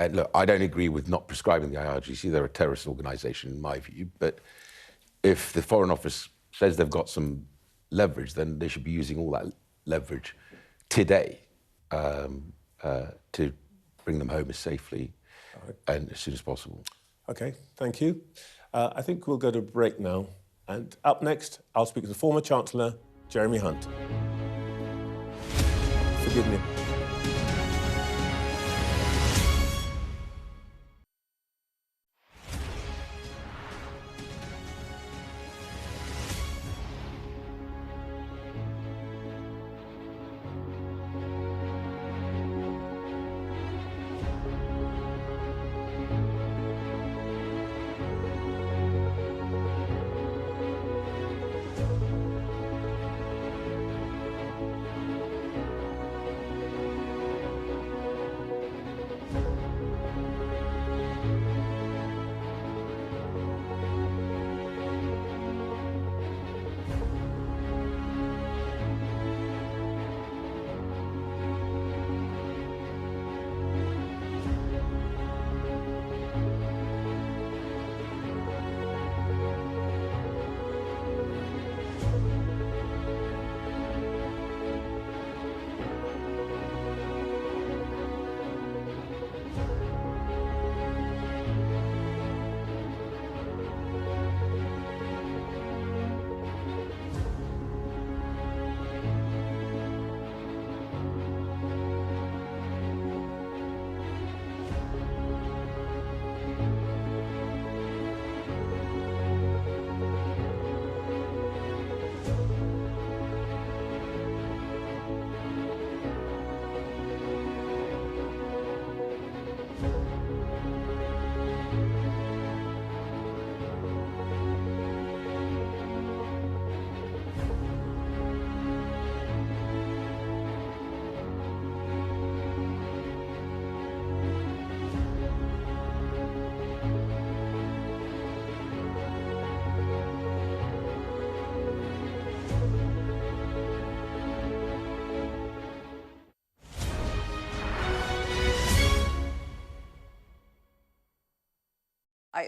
And look, I don't agree with not prescribing the IRGC. They're a terrorist organisation, in my view. But if the Foreign Office says they've got some leverage, then they should be using all that leverage today to bring them home as safely and as soon as possible. OK, thank you. I think we'll go to break now. And up next, I'll speak to the former Chancellor, Jeremy Hunt. Forgive me.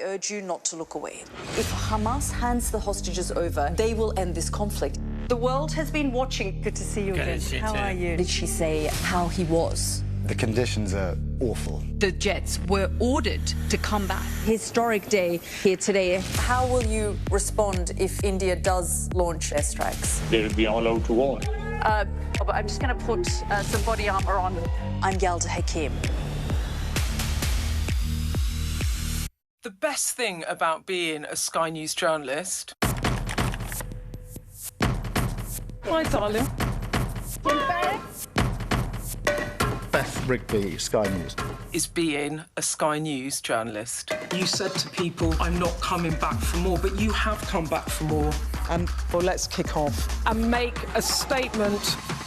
I urge you not to look away. If Hamas hands the hostages over, they will end this conflict. The world has been watching. Good to see you again. How are you? Did she say how he was? The conditions are awful. The jets were ordered to come back. Historic day here today. How will you respond if India does launch airstrikes? They'll be all out to war. I'm just going to put some body armor on. I'm Yalda Hakim. The best thing about being a Sky News journalist... My darling. Beth Rigby, Sky News. ...is being a Sky News journalist. You said to people, I'm not coming back for more, but you have come back for more. Well, let's kick off and make a statement.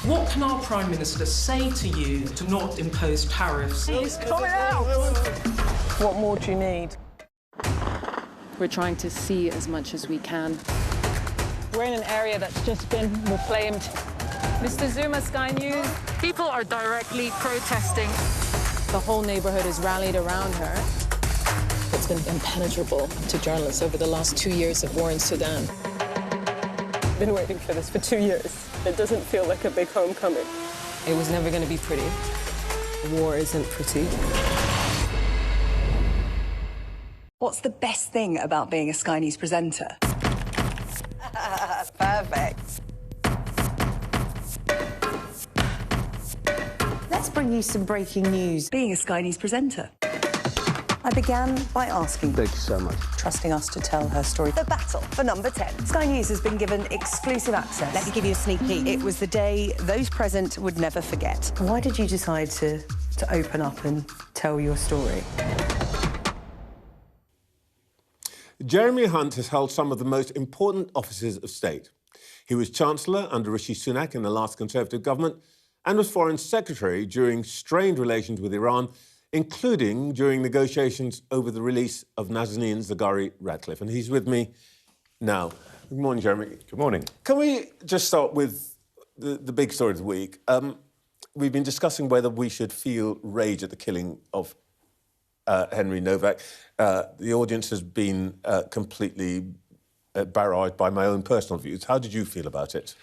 What can our Prime Minister say to you to not impose tariffs? He's coming out! What more do you need? We're trying to see as much as we can. We're in an area that's just been reclaimed. Mr. Zuma, Sky News. People are directly protesting. The whole neighborhood is rallied around her. It's been impenetrable to journalists over the last 2 years of war in Sudan. I've been waiting for this for 2 years. It doesn't feel like a big homecoming. It was never going to be pretty. War isn't pretty. What's the best thing about being a Sky News presenter? Perfect. Let's bring you some breaking news. Being a Sky News presenter. I began by asking... Thank you so much. ...trusting us to tell her story. The battle for number 10. Sky News has been given exclusive access. Let me give you a sneak peek. It was the day those present would never forget. Why did you decide to open up and tell your story? Jeremy Hunt has held some of the most important offices of state. He was Chancellor under Rishi Sunak in the last Conservative government and was Foreign Secretary during strained relations with Iran, including during negotiations over the release of Nazanin Zaghari Ratcliffe. And he's with me now. Good morning, Jeremy. Good morning. Can we just start with the big story of the week? We've been discussing whether we should feel rage at the killing of Henry Nowak. The audience has been completely barraged by my own personal views. How did you feel about it?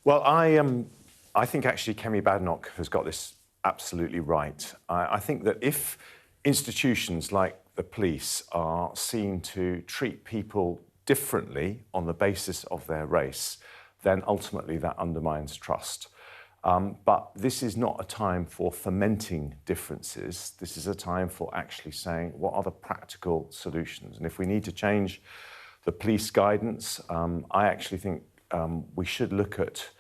Well, I think actually Kemi Badenoch has got this absolutely right. I think that if institutions like the police are seen to treat people differently on the basis of their race, then ultimately that undermines trust. But this is not a time for fomenting differences. This is a time for actually saying what are the practical solutions. And if we need to change the police guidance, I actually think we should look at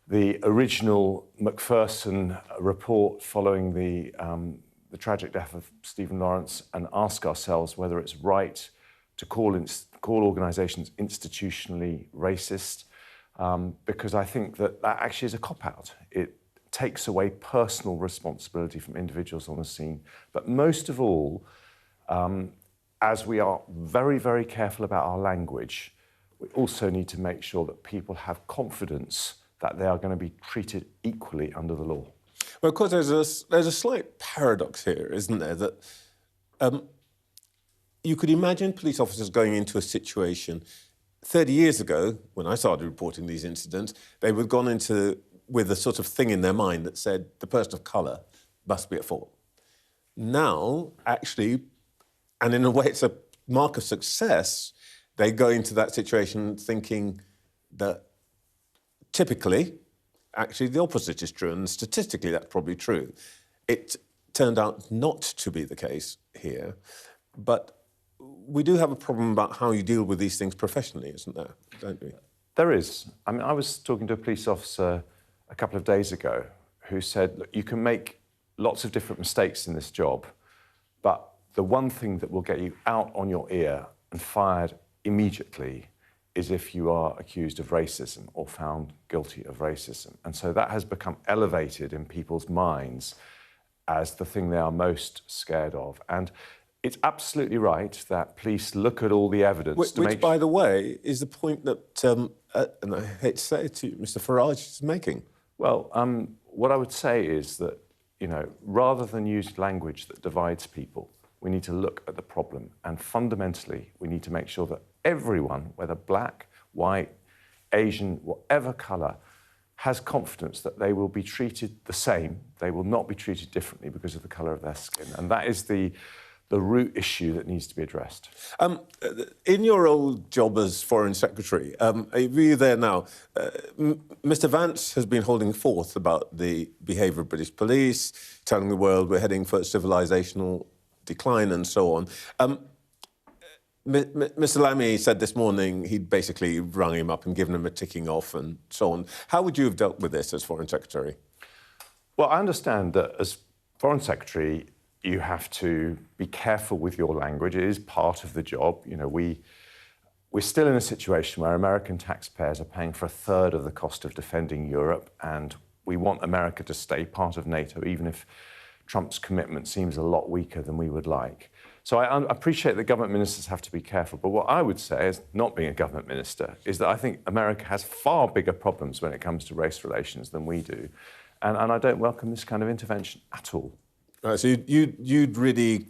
the original Macpherson report following the tragic death of Stephen Lawrence and ask ourselves whether it's right to call organisations institutionally racist. Because I think that actually is a cop-out. It takes away personal responsibility from individuals on the scene. But most of all, as we are very, very careful about our language, we also need to make sure that people have confidence that they are going to be treated equally under the law. Well, of course, there's a slight paradox here, isn't there, that you could imagine police officers going into a situation 30 years ago, when I started reporting these incidents, they would have gone into with a sort of thing in their mind that said the person of colour must be at fault. Now, actually, and in a way it's a mark of success, they go into that situation thinking that typically, actually the opposite is true, and statistically that's probably true. It turned out not to be the case here, but we do have a problem about how you deal with these things professionally, isn't there? Don't we? There is. I mean, I was talking to a police officer a couple of days ago who said, look, you can make lots of different mistakes in this job, but the one thing that will get you out on your ear and fired immediately is if you are accused of racism or found guilty of racism. And so that has become elevated in people's minds as the thing they are most scared of. And it's absolutely right that police look at all the evidence which by the way, is the point that, and I hate to say it to you, Mr Farage is making. Well, what I would say is that, you know, rather than use language that divides people, we need to look at the problem. And fundamentally, we need to make sure that everyone, whether black, white, Asian, whatever colour, has confidence that they will be treated the same. They will not be treated differently because of the colour of their skin. And that is the root issue that needs to be addressed. In your old job as Foreign Secretary, are you there now? Mr Vance has been holding forth about the behaviour of British police, telling the world we're heading for civilisational decline and so on. Mr Lammy said this morning he'd basically rung him up and given him a ticking off and so on. How would you have dealt with this as Foreign Secretary? Well, I understand that as Foreign Secretary, you have to be careful with your language. It is part of the job. You know, we're still in a situation where American taxpayers are paying for a third of the cost of defending Europe, and we want America to stay part of NATO, even if Trump's commitment seems a lot weaker than we would like. So I appreciate that government ministers have to be careful, but what I would say, as not being a government minister, is that I think America has far bigger problems when it comes to race relations than we do, and I don't welcome this kind of intervention at all. Right, so you'd really,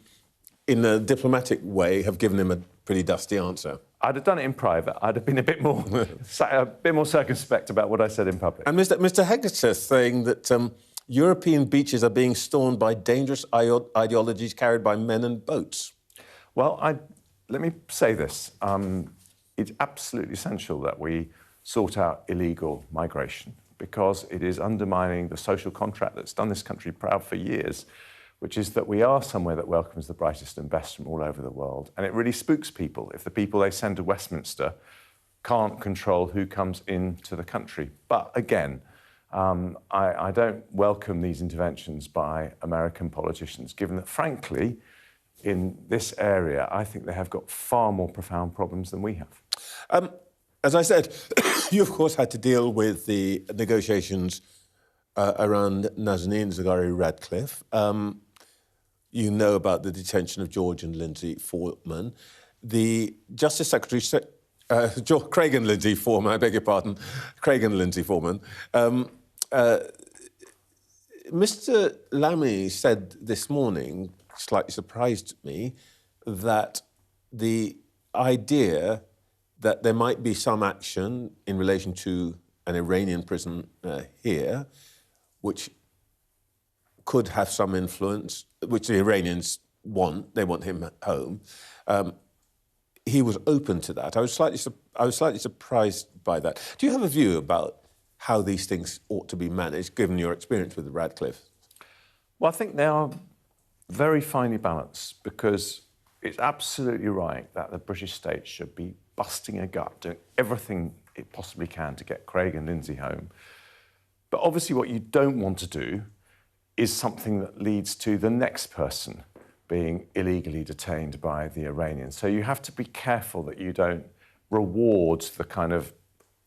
in a diplomatic way, have given him a pretty dusty answer. I'd have done it in private. I'd have been a bit more circumspect about what I said in public. And Mr Hegseth saying that European beaches are being stormed by dangerous ideologies carried by men and boats. Well, let me say this. It's absolutely essential that we sort out illegal migration, because it is undermining the social contract that's done this country proud for years, which is that we are somewhere that welcomes the brightest and best from all over the world. And it really spooks people if the people they send to Westminster can't control who comes into the country. But again, I don't welcome these interventions by American politicians, given that, frankly, in this area, I think they have got far more profound problems than we have. As I said, you, of course, had to deal with the negotiations around Nazanin Zaghari Ratcliffe. You know about the detention of George and Lindsay Foreman. The Justice Secretary, Craig and Lindsay Foreman, I beg your pardon, Craig and Lindsay Foreman. Mr Lammy said this morning, slightly surprised me, that the idea that there might be some action in relation to an Iranian prison here, which could have some influence, which the Iranians want. They want him home. He was open to that. I was slightly surprised by that. Do you have a view about how these things ought to be managed, given your experience with Ratcliffe? Well, I think they are very finely balanced, because it's absolutely right that the British state should be busting a gut, doing everything it possibly can to get Craig and Lindsay home. But obviously what you don't want to do is something that leads to the next person being illegally detained by the Iranians. So you have to be careful that you don't reward the kind of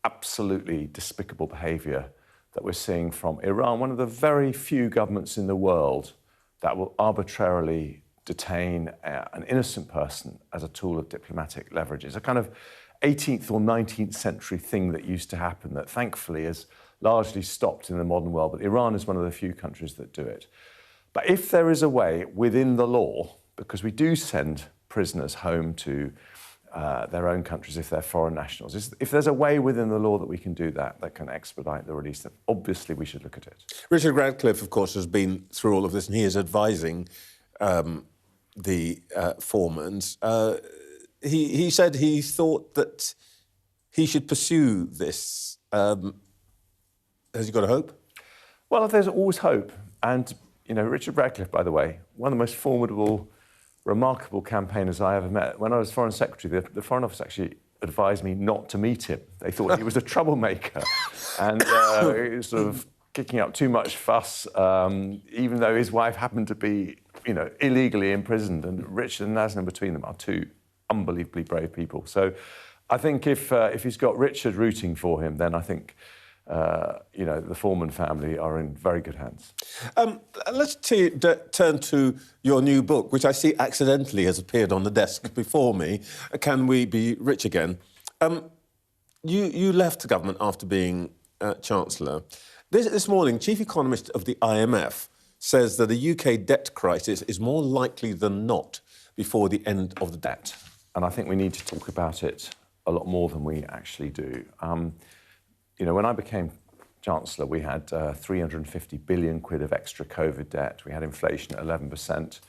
absolutely despicable behaviour that we're seeing from Iran, one of the very few governments in the world that will arbitrarily detain an innocent person as a tool of diplomatic leverage. It's a kind of 18th or 19th century thing that used to happen that thankfully has largely stopped in the modern world, but Iran is one of the few countries that do it. But if there is a way within the law, because we do send prisoners home to their own countries if they're foreign nationals, if there's a way within the law that we can do that, that can expedite the release, then obviously we should look at it. Richard Ratcliffe, of course, has been through all of this, and he is advising the Foremans. He said he thought that he should pursue this. Has he got a hope? Well, there's always hope. And, you know, Richard Ratcliffe, by the way, one of the most formidable, remarkable campaignors I ever met. When I was Foreign Secretary, the Foreign Office actually advised me not to meet him. They thought he was a troublemaker and he was sort of kicking up too much fuss, even though his wife happened to be, you know, illegally imprisoned. And Richard and Nazanin between them are two unbelievably brave people. So I think if he's got Richard rooting for him, then I think you know, the Foreman family are in very good hands. Let's turn to your new book, which I see accidentally has appeared on the desk before me. Can We Be Rich Again? You left the government after being Chancellor. This morning, Chief Economist of the IMF says that a UK debt crisis is more likely than not before the end of the debt. And I think we need to talk about it a lot more than we actually do. You know, when I became Chancellor, we had 350 billion quid of extra COVID debt. We had inflation at 11%.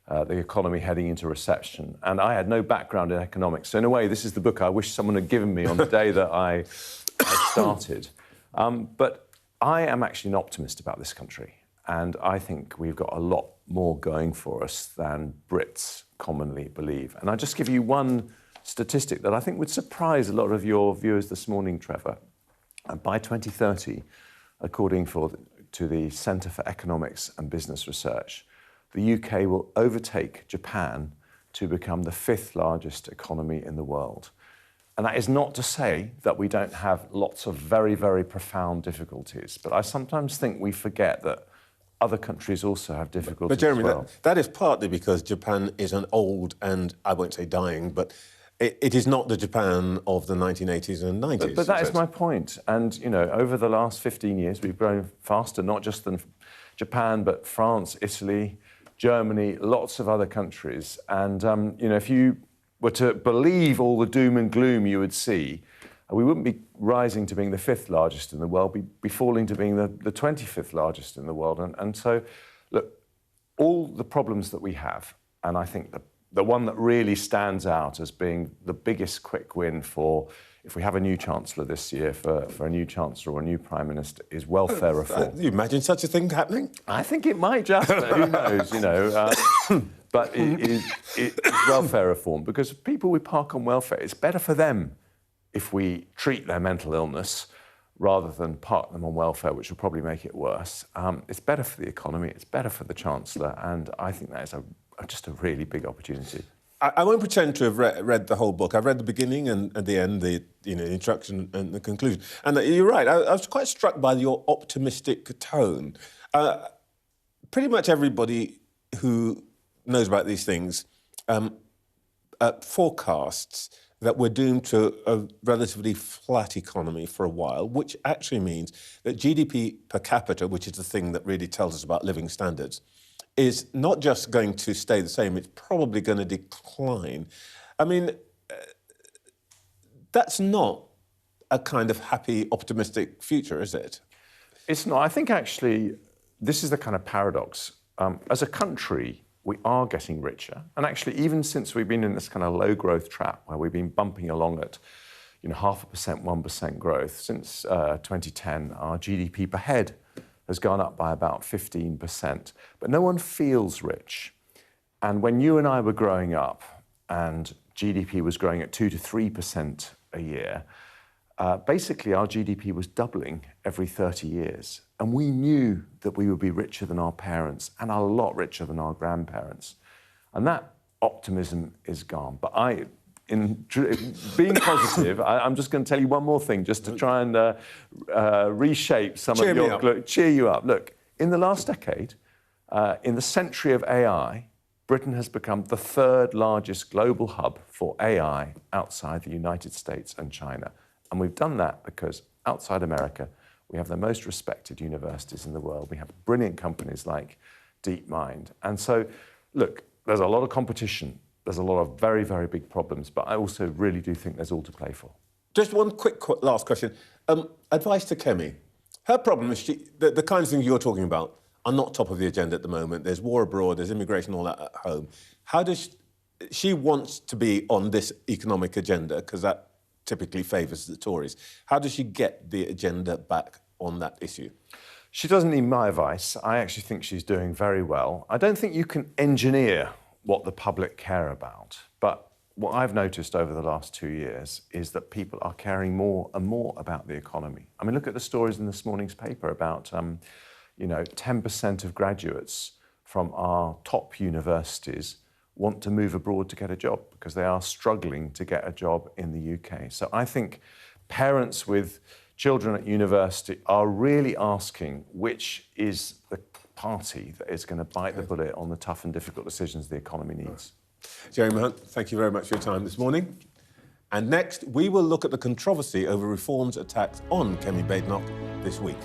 The economy heading into recession. And I had no background in economics. So in a way, this is the book I wish someone had given me on the day that I started. But I am actually an optimist about this country. And I think we've got a lot more going for us than Brits commonly believe. And I'll just give you one statistic that I think would surprise a lot of your viewers this morning, Trevor. By 2030, according to the Centre for Economics and Business Research, the UK will overtake Japan to become the 5th largest economy in the world. And that is not to say that we don't have lots of very, very profound difficulties, but I sometimes think we forget that other countries also have difficulties but Jeremy, as well. that is partly because Japan is an old and, I won't say dying, but it is not the Japan of the 1980s and 90s. But that is my point. And, you know, over the last 15 years, we've grown faster, not just than Japan, but France, Italy, Germany, lots of other countries. And, you know, if you were to believe all the doom and gloom you would see, we wouldn't be rising to being the 5th largest in the world, we'd be falling to being the 25th largest in the world. And so, look, all the problems that we have, and I think the one that really stands out as being the biggest quick win for, if we have a new Chancellor this year, for a new Chancellor or a new Prime Minister, is welfare reform. You imagine such a thing happening? I think it might just, but who knows, you know. But it's welfare reform, because people we park on welfare, it's better for them if we treat their mental illness rather than park them on welfare, which will probably make it worse. It's better for the economy, it's better for the Chancellor, and I think that is just a really big opportunity. I won't pretend to have read the whole book. I've read the beginning and at the end, the introduction and the conclusion. And you're right, I was quite struck by your optimistic tone. Pretty much everybody who knows about these things forecasts that we're doomed to a relatively flat economy for a while, which actually means that GDP per capita, which is the thing that really tells us about living standards, is not just going to stay the same, it's probably going to decline. I mean, that's not a kind of happy, optimistic future, is it? It's not. I think, actually, this is the kind of paradox. As a country, we are getting richer. And actually, even since we've been in this kind of low-growth trap, where we've been bumping along at 0.5%, 1% growth, since 2010, our GDP per head has gone up by about 15%. But no one feels rich. And when you and I were growing up and GDP was growing at 2 to 3% a year, basically our GDP was doubling every 30 years. And we knew that we would be richer than our parents and a lot richer than our grandparents. And that optimism is gone. But in being positive, I'm just going to tell you one more thing, just to try and reshape some of your... Cheer you up. Look, in the last decade, in the century of AI, Britain has become the 3rd largest global hub for AI outside the United States and China. And we've done that because outside America, we have the most respected universities in the world. We have brilliant companies like DeepMind. And so, look, there's a lot of competition. There's a lot of very, very big problems, but I also really do think there's all to play for. Just one quick last question. Advice to Kemi. Her problem is the kinds of things you're talking about are not top of the agenda at the moment. There's war abroad, there's immigration, all that at home. How does she wants to be on this economic agenda, because that typically favours the Tories. How does she get the agenda back on that issue? She doesn't need my advice. I actually think she's doing very well. I don't think you can engineer what the public care about, but what I've noticed over the last 2 years is that people are caring more and more about the economy. I mean, look at the stories in this morning's paper about, 10% of graduates from our top universities want to move abroad to get a job because they are struggling to get a job in the UK. So I think parents with children at university are really asking which is the party that is going to bite the bullet on the tough and difficult decisions the economy needs. Jeremy Hunt, thank you very much for your time this morning. And next, we will look at the controversy over reforms attacked on Kemi Badenoch this week.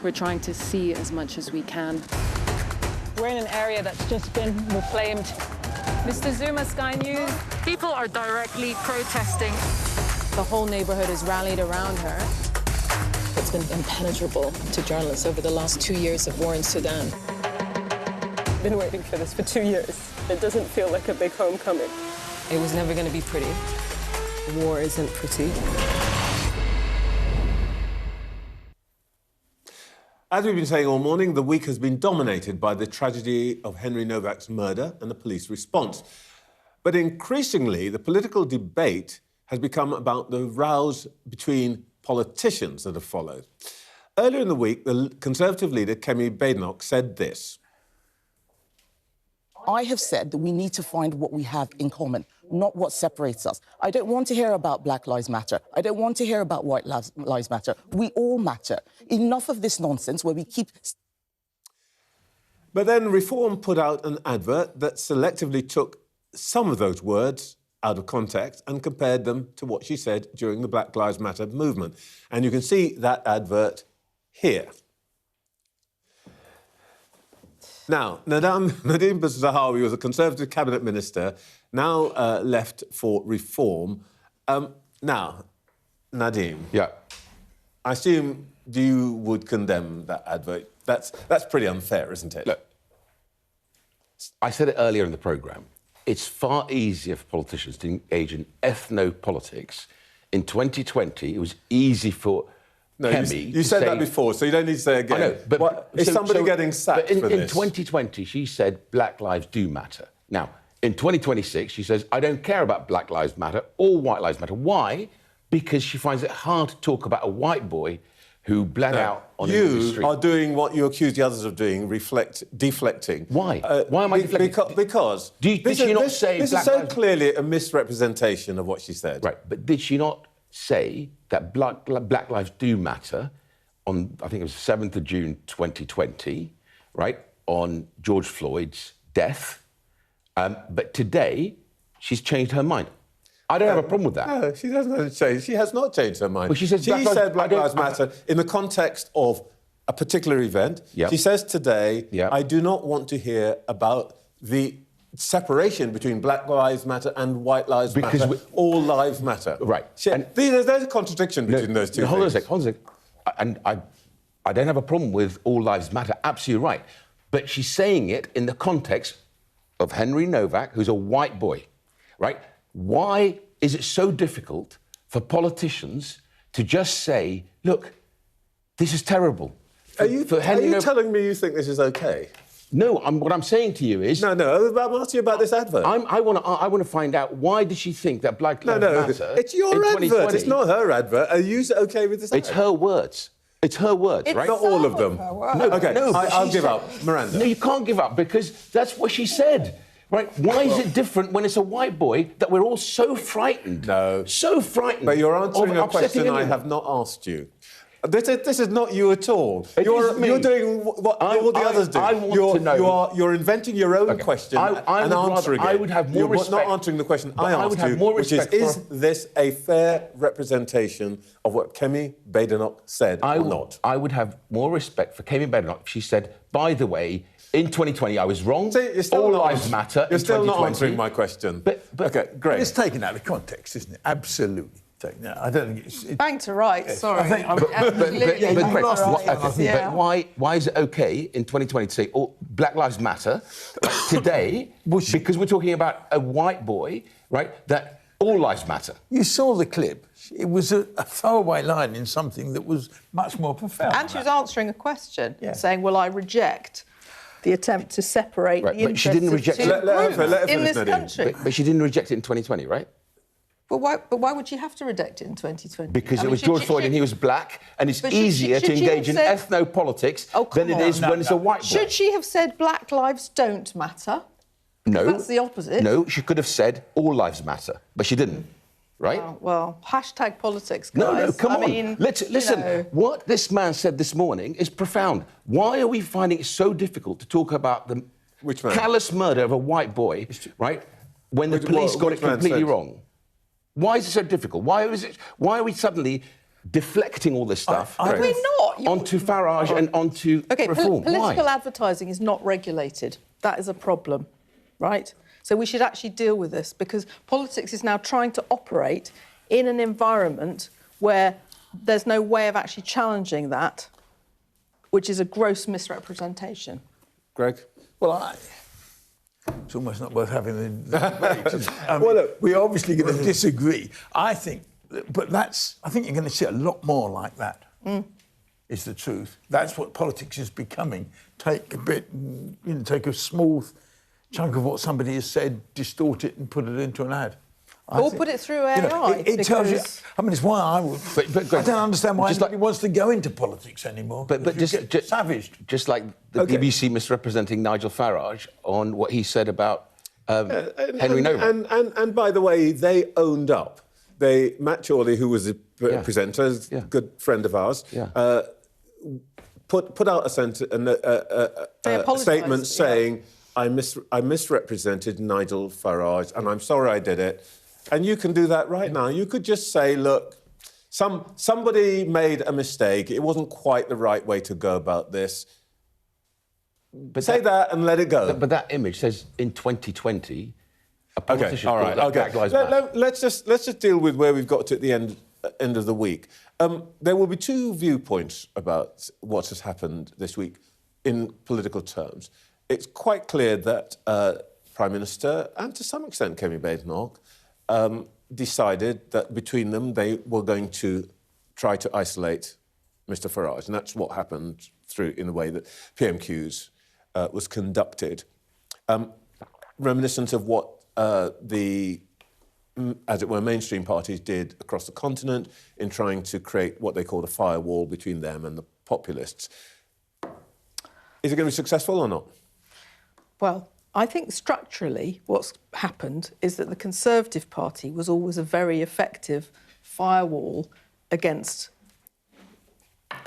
We're trying to see as much as we can. We're in an area that's just been reclaimed. Mr. Zuma, Sky News. People are directly protesting. The whole neighborhood is rallied around her. It's been impenetrable to journalists over the last 2 years of war in Sudan. Been waiting for this for 2 years. It doesn't feel like a big homecoming. It was never going to be pretty. War isn't pretty. As we've been saying all morning, the week has been dominated by the tragedy of Henry Nowak's murder and the police response. But increasingly, the political debate has become about the rows between politicians that have followed. Earlier in the week, the Conservative leader, Kemi Badenoch, said this. I have said that we need to find what we have in common, not what separates us. I don't want to hear about Black Lives Matter. I don't want to hear about White Lives Matter. We all matter. Enough of this nonsense where we keep... But then Reform put out an advert that selectively took some of those words out of context and compared them to what she said during the Black Lives Matter movement. And you can see that advert here. Now, Nadine Zahawi was a Conservative cabinet minister, now left for Reform. Now, Nadine. Yeah. I assume you would condemn that advert. That's pretty unfair, isn't it? Look, I said it earlier in the programme. It's far easier for politicians to engage in ethno-politics. In 2020, it was easy for Kemi you said that before, so you don't need to say it again. I know, but is somebody getting sacked for this? In 2020, she said Black lives do matter. Now, in 2026, she says, I don't care about Black Lives Matter or White Lives Matter. Why? Because she finds it hard to talk about a white boy who bled out on the street. You are doing what you accuse the others of doing, deflecting. Why? Why am I deflecting? Because did she not say this is so clearly a misrepresentation of what she said. Right, but did she not say that Black lives do matter on, I think it was 7th of June 2020, right, on George Floyd's death? But today, she's changed her mind. I don't have a problem with that. No, she hasn't changed. She has not changed her mind. Well, she said Black Lives Matter in the context of a particular event. Yep. She says today, I do not want to hear about the separation between Black Lives Matter and White Lives Matter. All lives matter. Right. There's a contradiction between those two things. Hold on a sec. And I don't have a problem with all lives matter. Absolutely right. But she's saying it in the context of Henry Nowak, who's a white boy, right? Why is it so difficult for politicians to just say, look, this is terrible? Are you telling me you think this is OK? No, what I'm saying to you is... No, I'm asking you about this advert. I want to find out, why did she think that Black Lives Matter... It's your advert, it's not her advert. Are you OK with this advert? It's her words. It's her words, right? Not all of them. No, OK, no, I'll give up. Miranda. No, you can't give up, because that's what she said. Right? Why is it different when it's a white boy that we're all so frightened? No. So frightened. But you're answering a question I have not asked you. This is not you at all. You're doing what all the others do. I want to know. You're inventing your own question and answering it. I would have more respect. You're not answering the question I asked you, which is this a fair representation of what Kemi Badenoch said or not? I would have more respect for Kemi Badenoch if she said, by the way, in 2020, I was wrong. All lives matter. You're still not answering my question. But OK, great. It's taken out of context, isn't it? Absolutely. No, I don't think it's... Bang to rights, sorry. But why is it OK in 2020 to say, Black Lives Matter today, because we're talking about a white boy, right, that all lives matter? You saw the clip. It was a throwaway line in something that was much more profound. And she was answering a question, saying, well, I reject the attempt to separate the interests of two groups in this country. But she didn't reject it in 2020, right? But why would she have to reject it in 2020? Because it was George Floyd and he was black, and it's easier to engage in ethno-politics than it is when it's a white boy. Should she have said Black lives don't matter? No. That's the opposite. No, she could have said all lives matter, but she didn't, right? Well, hashtag politics, guys. No, come on. Listen, what this man said this morning is profound. Why are we finding it so difficult to talk about the callous murder of a white boy, right, when the police got it completely wrong? Why is it so difficult? Why are we suddenly deflecting all this stuff We're not. onto Farage and onto reform. Political Why? advertising is not regulated. That is a problem, right? So we should actually deal with this because politics is now trying to operate in an environment where there's no way of actually challenging that, which is a gross misrepresentation. Greg? Well, it's almost not worth having the debate. I mean, well, look, we're obviously going to disagree. I think you're going to see a lot more like that. Is the truth. That's what politics is becoming. Take a bit, take a small chunk of what somebody has said, distort it and put it into an ad. Or put it through AI. It tells you. I mean, it's why I would. But I don't understand why anybody wants to go into politics anymore. But just savaged. Just like the BBC misrepresenting Nigel Farage on what he said about Henry Nowak. And by the way, they owned up. Matt Chorley, who was a presenter, a good friend of ours, put out a statement saying, I misrepresented Nigel Farage, and I'm sorry I did it. And you can do that right now. You could just say, look, somebody made a mistake. It wasn't quite the right way to go about this. But say that and let it go. But that image says in 2020, a politician. All right. Okay. Let's just deal with where we've got to at the end of the week. There will be two viewpoints about what has happened this week in political terms. It's quite clear that Prime Minister and to some extent Kemi Badenoch decided that between them they were going to try to isolate Mr Farage, and that's what happened in the way that PMQs was conducted. Reminiscent of what the, as it were, mainstream parties did across the continent in trying to create what they called a firewall between them and the populists. Is it going to be successful or not? Well, I think structurally what's happened is that the Conservative Party was always a very effective firewall against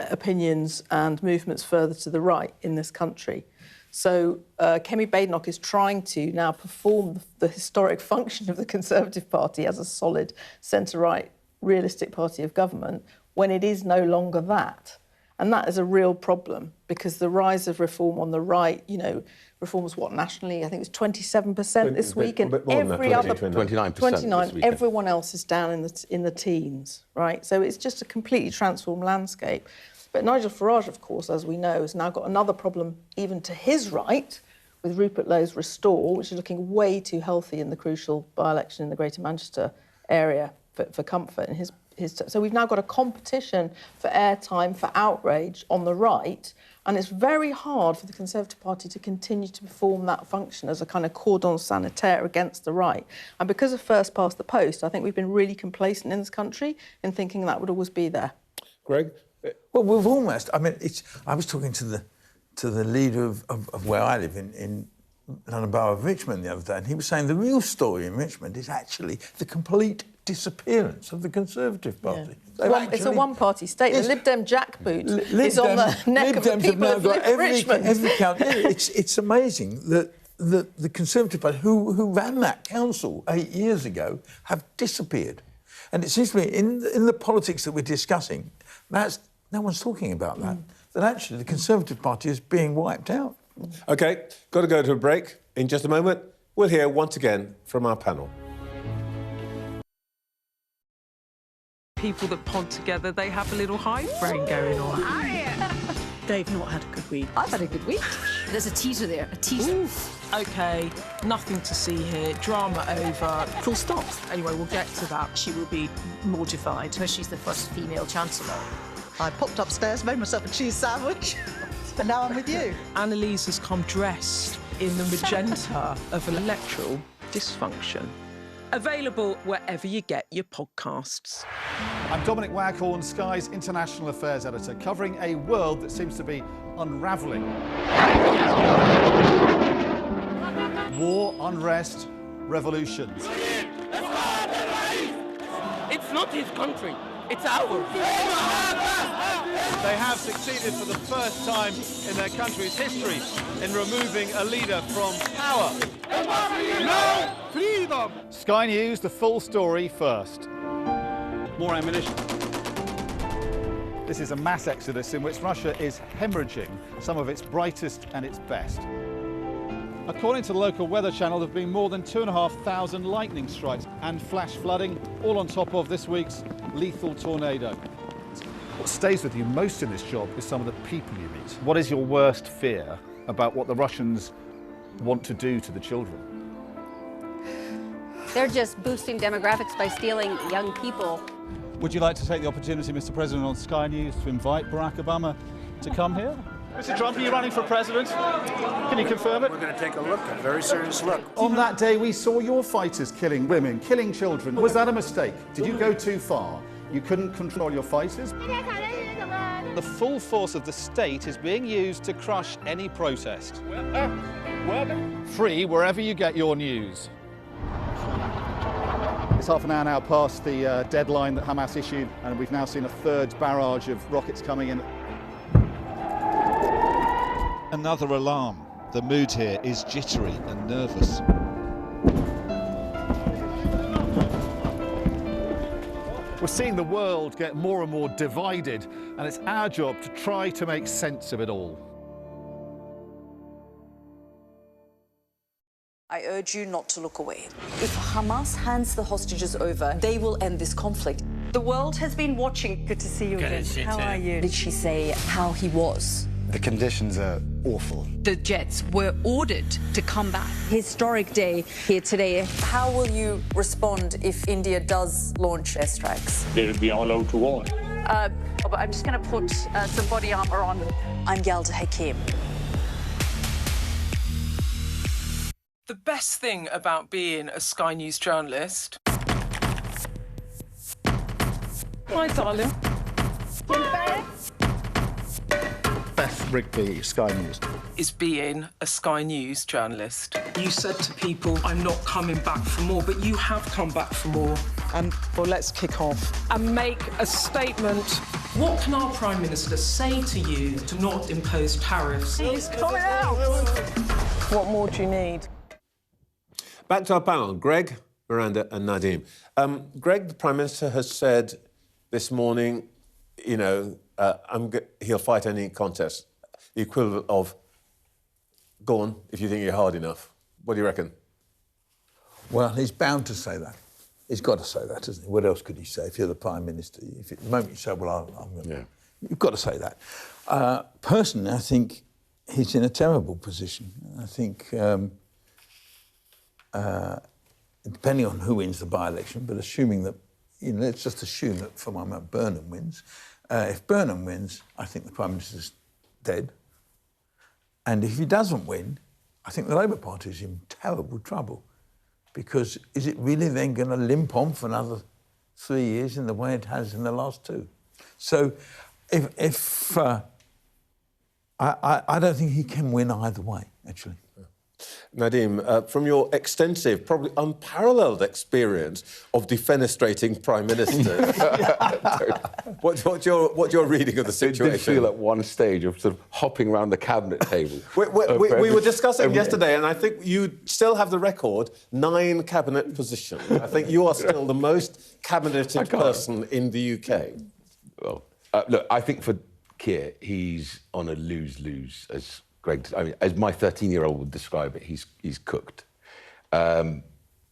opinions and movements further to the right in this country. So Kemi Badenoch is trying to now perform the historic function of the Conservative Party as a solid centre-right realistic party of government when it is no longer that. And that is a real problem because the rise of reform on the right, reform was what, nationally? I think it was 27% this week, and every other 29%. Everyone else is down in the teens, right? So it's just a completely transformed landscape. But Nigel Farage, of course, as we know, has now got another problem even to his right with Rupert Lowe's Restore, which is looking way too healthy in the crucial by-election in the Greater Manchester area for comfort. And so we've now got a competition for airtime, for outrage on the right, and it's very hard for the Conservative Party to continue to perform that function as a kind of cordon sanitaire against the right. And because of first past the post, I think we've been really complacent in this country in thinking that would always be there. Greg? Well, we've almost... I mean, I was talking to the leader of where I live in London Borough of Richmond the other day, and he was saying the real story in Richmond is actually the complete disappearance of the Conservative Party. Yeah. It's a one-party state. The Lib Dem jackboot is on the neck of the people of Richmond. It's amazing that the Conservative Party, who ran that council 8 years ago, have disappeared. And it seems to me, in the politics that we're discussing, no one's talking about that. That actually the Conservative Party is being wiped out. OK, got to go to a break. In just a moment, we'll hear once again from our panel. People that pod together, they have a little hive brain going on. They've not had a good week. I've had a good week. There's a teaser there, a teaser. Oof. OK, nothing to see here. Drama over. Full stop. Anyway, we'll get to that. She will be mortified. Because she's the first female chancellor. I popped upstairs, made myself a cheese sandwich, and now I'm with you. Annalise has come dressed in the magenta of electoral dysfunction. Available wherever you get your podcasts. I'm Dominic Waghorn, Sky's International Affairs Editor, covering a world that seems to be unravelling. War, unrest, revolutions. It's not his country, it's ours. They have succeeded for the first time in their country's history in removing a leader from power. No freedom! Sky News, the full story first. More ammunition. This is a mass exodus in which Russia is hemorrhaging some of its brightest and its best. According to the local weather channel, there have been more than 2,500 lightning strikes and flash flooding, all on top of this week's lethal tornado. What stays with you most in this job is some of the people you meet. What is your worst fear about what the Russians want to do to the children? They're just boosting demographics by stealing young people. Would you like to take the opportunity, Mr. President, on Sky News to invite Barack Obama to come here? Mr. Trump, are you running for president? Can you confirm it? We're going to take a look, a very serious look. On that day, we saw your fighters killing women, killing children. Was that a mistake? Did you go too far? You couldn't control your fighters? The full force of the state is being used to crush any protest. Free wherever you get your news. It's half an hour now past the deadline that Hamas issued, and we've now seen a third barrage of rockets coming in. Another alarm. The mood here is jittery and nervous. We're seeing the world get more and more divided, and it's our job to try to make sense of it all. I urge you not to look away. If Hamas hands the hostages over, they will end this conflict. The world has been watching. Good to see you again. How are you? Did she say how he was? The conditions are awful. The jets were ordered to come back. Historic day here today. How will you respond if India does launch airstrikes? They'll be all out to war. I'm just going to put some body armor on. I'm Yalda Hakim. The best thing about being a Sky News journalist... My darling. Beth Rigby, Sky News. ...is being a Sky News journalist. You said to people, I'm not coming back for more, but you have come back for more. Well, let's kick off. And make a statement. What can our Prime Minister say to you to not impose tariffs? He's coming out! What more do you need? Back to our panel, Greg, Miranda and Nadim. Greg, the Prime Minister, has said this morning, you know, he'll fight any contest, the equivalent of, go on, if you think you're hard enough. What do you reckon? Well, he's bound to say that. He's got to say that, hasn't he? What else could he say if you're the Prime Minister? If at the moment you say, well, I'm going to... Yeah. You've got to say that. Personally, I think he's in a terrible position. I think... depending on who wins the by-election, but assuming that, you know, let's just assume that for my moment Burnham wins. If Burnham wins, I think the Prime Minister's dead. And if he doesn't win, I think the Labour Party is in terrible trouble. Because is it really then going to limp on for another 3 years in the way it has in the last two? So I don't think he can win either way, actually. Nadim, from your extensive, probably unparalleled experience of defenestrating prime ministers, what's your reading of the situation? It did feel at one stage of sort of hopping around the cabinet table. We were discussing yesterday, and I think you still have the record, 9 cabinet positions. I think you are still the most cabineted person in the UK. Well, look, I think for Keir, he's on a lose-lose, as Greg, I mean, as my 13-year-old would describe it, he's cooked. They're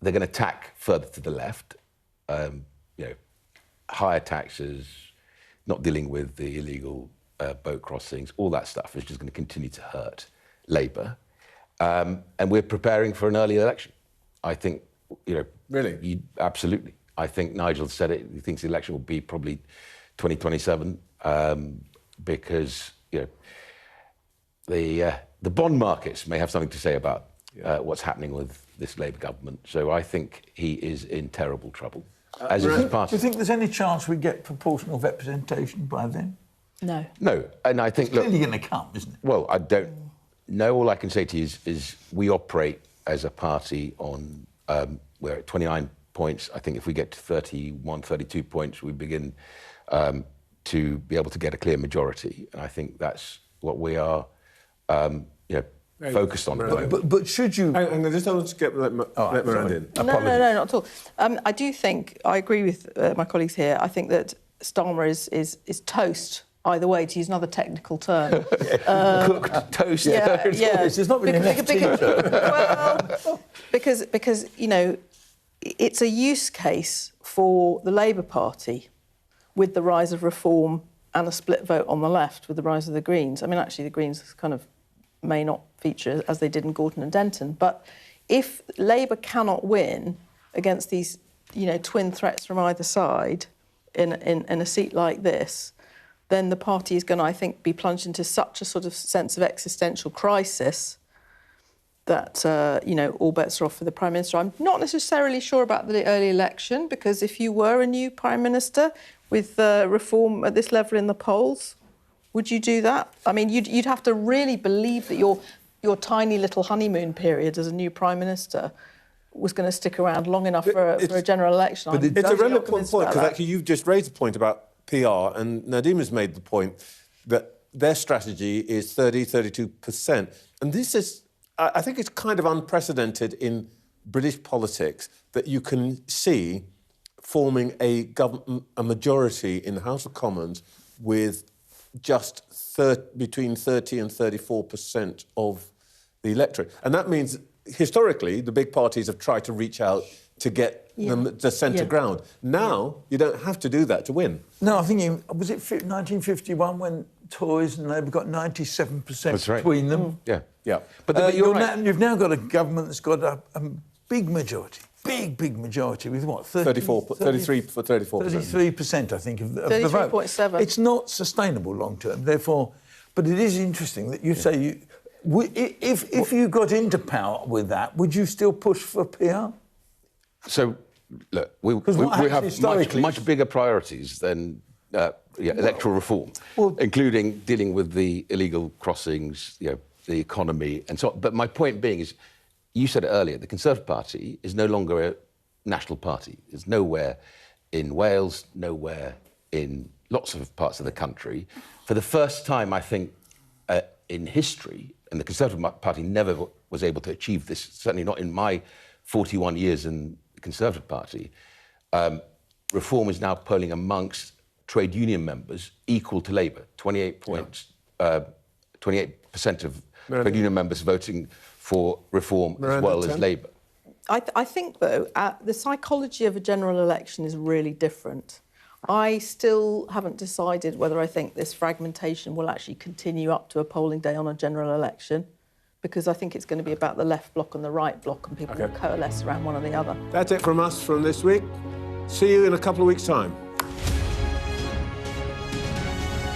going to tack further to the left, you know, higher taxes, not dealing with the illegal boat crossings, all that stuff is just going to continue to hurt Labour. And we're preparing for an early election. I think, you know... Really? Absolutely. I think Nigel said it. He thinks the election will be probably 2027 because, you know, the bond markets may have something to say about what's happening with this Labour government. So I think he is in terrible trouble, as is his party. Do you think there's any chance we get proportional representation by then? No. No, and I think... It's clearly going to come, isn't it? Well, I don't know. All I can say to you is we operate as a party on... we're at 29 points. I think if we get to 31, 32 points, we begin to be able to get a clear majority. And I think that's what we are... you know, focused on. But should you... I just don't want to let Miranda in. No, not at all. I do think, I agree with my colleagues here, I think that Starmer is toast either way, to use another technical term. Cooked toast. Yeah. It's not really because you know, it's a use case for the Labour Party with the rise of reform and a split vote on the left with the rise of the Greens. I mean, actually, the Greens kind of may not feature as they did in Gorton and Denton, but if Labour cannot win against these, you know, twin threats from either side in a seat like this, then the party is going to, I think, be plunged into such a sort of sense of existential crisis that, you know, all bets are off for the Prime Minister. I'm not necessarily sure about the early election, because if you were a new Prime Minister with reform at this level in the polls, would you do that? I mean, you'd have to really believe that your tiny little honeymoon period as a new Prime Minister was going to stick around long enough for a general election. But it's a relevant point, because actually you've just raised a point about PR, and Nadima's made the point that their strategy is 32%. And this is, I think it's kind of unprecedented in British politics that you can see forming a majority in the House of Commons with just between 30 and 34% of the electorate. And that means, historically, the big parties have tried to reach out to get the centre ground. Now, you don't have to do that to win. No, I think, was it 1951 when Tories and Labour got 97% between them? Yeah. But you've now got a government that's got a big majority. Big majority with what? 33%, I think, of the vote. 33.7. It's not sustainable long term. Therefore, but it is interesting that you say if you got into power with that, would you still push for PR? So, look, we have much bigger priorities than electoral reform, including dealing with the illegal crossings, you know, the economy, and so on. But my point being is, you said it earlier, the Conservative Party is no longer a national party. It's nowhere in Wales, nowhere in lots of parts of the country. For the first time, I think, in history, and the Conservative Party never was able to achieve this, certainly not in my 41 years in the Conservative Party, reform is now polling amongst trade union members equal to Labour. 28% of trade union members voting for reform as well as Labour. I think, though, the psychology of a general election is really different. I still haven't decided whether I think this fragmentation will actually continue up to a polling day on a general election, because I think it's going to be about the left bloc and the right bloc, and people will coalesce around one or the other. That's it from us from this week. See you in a couple of weeks' time.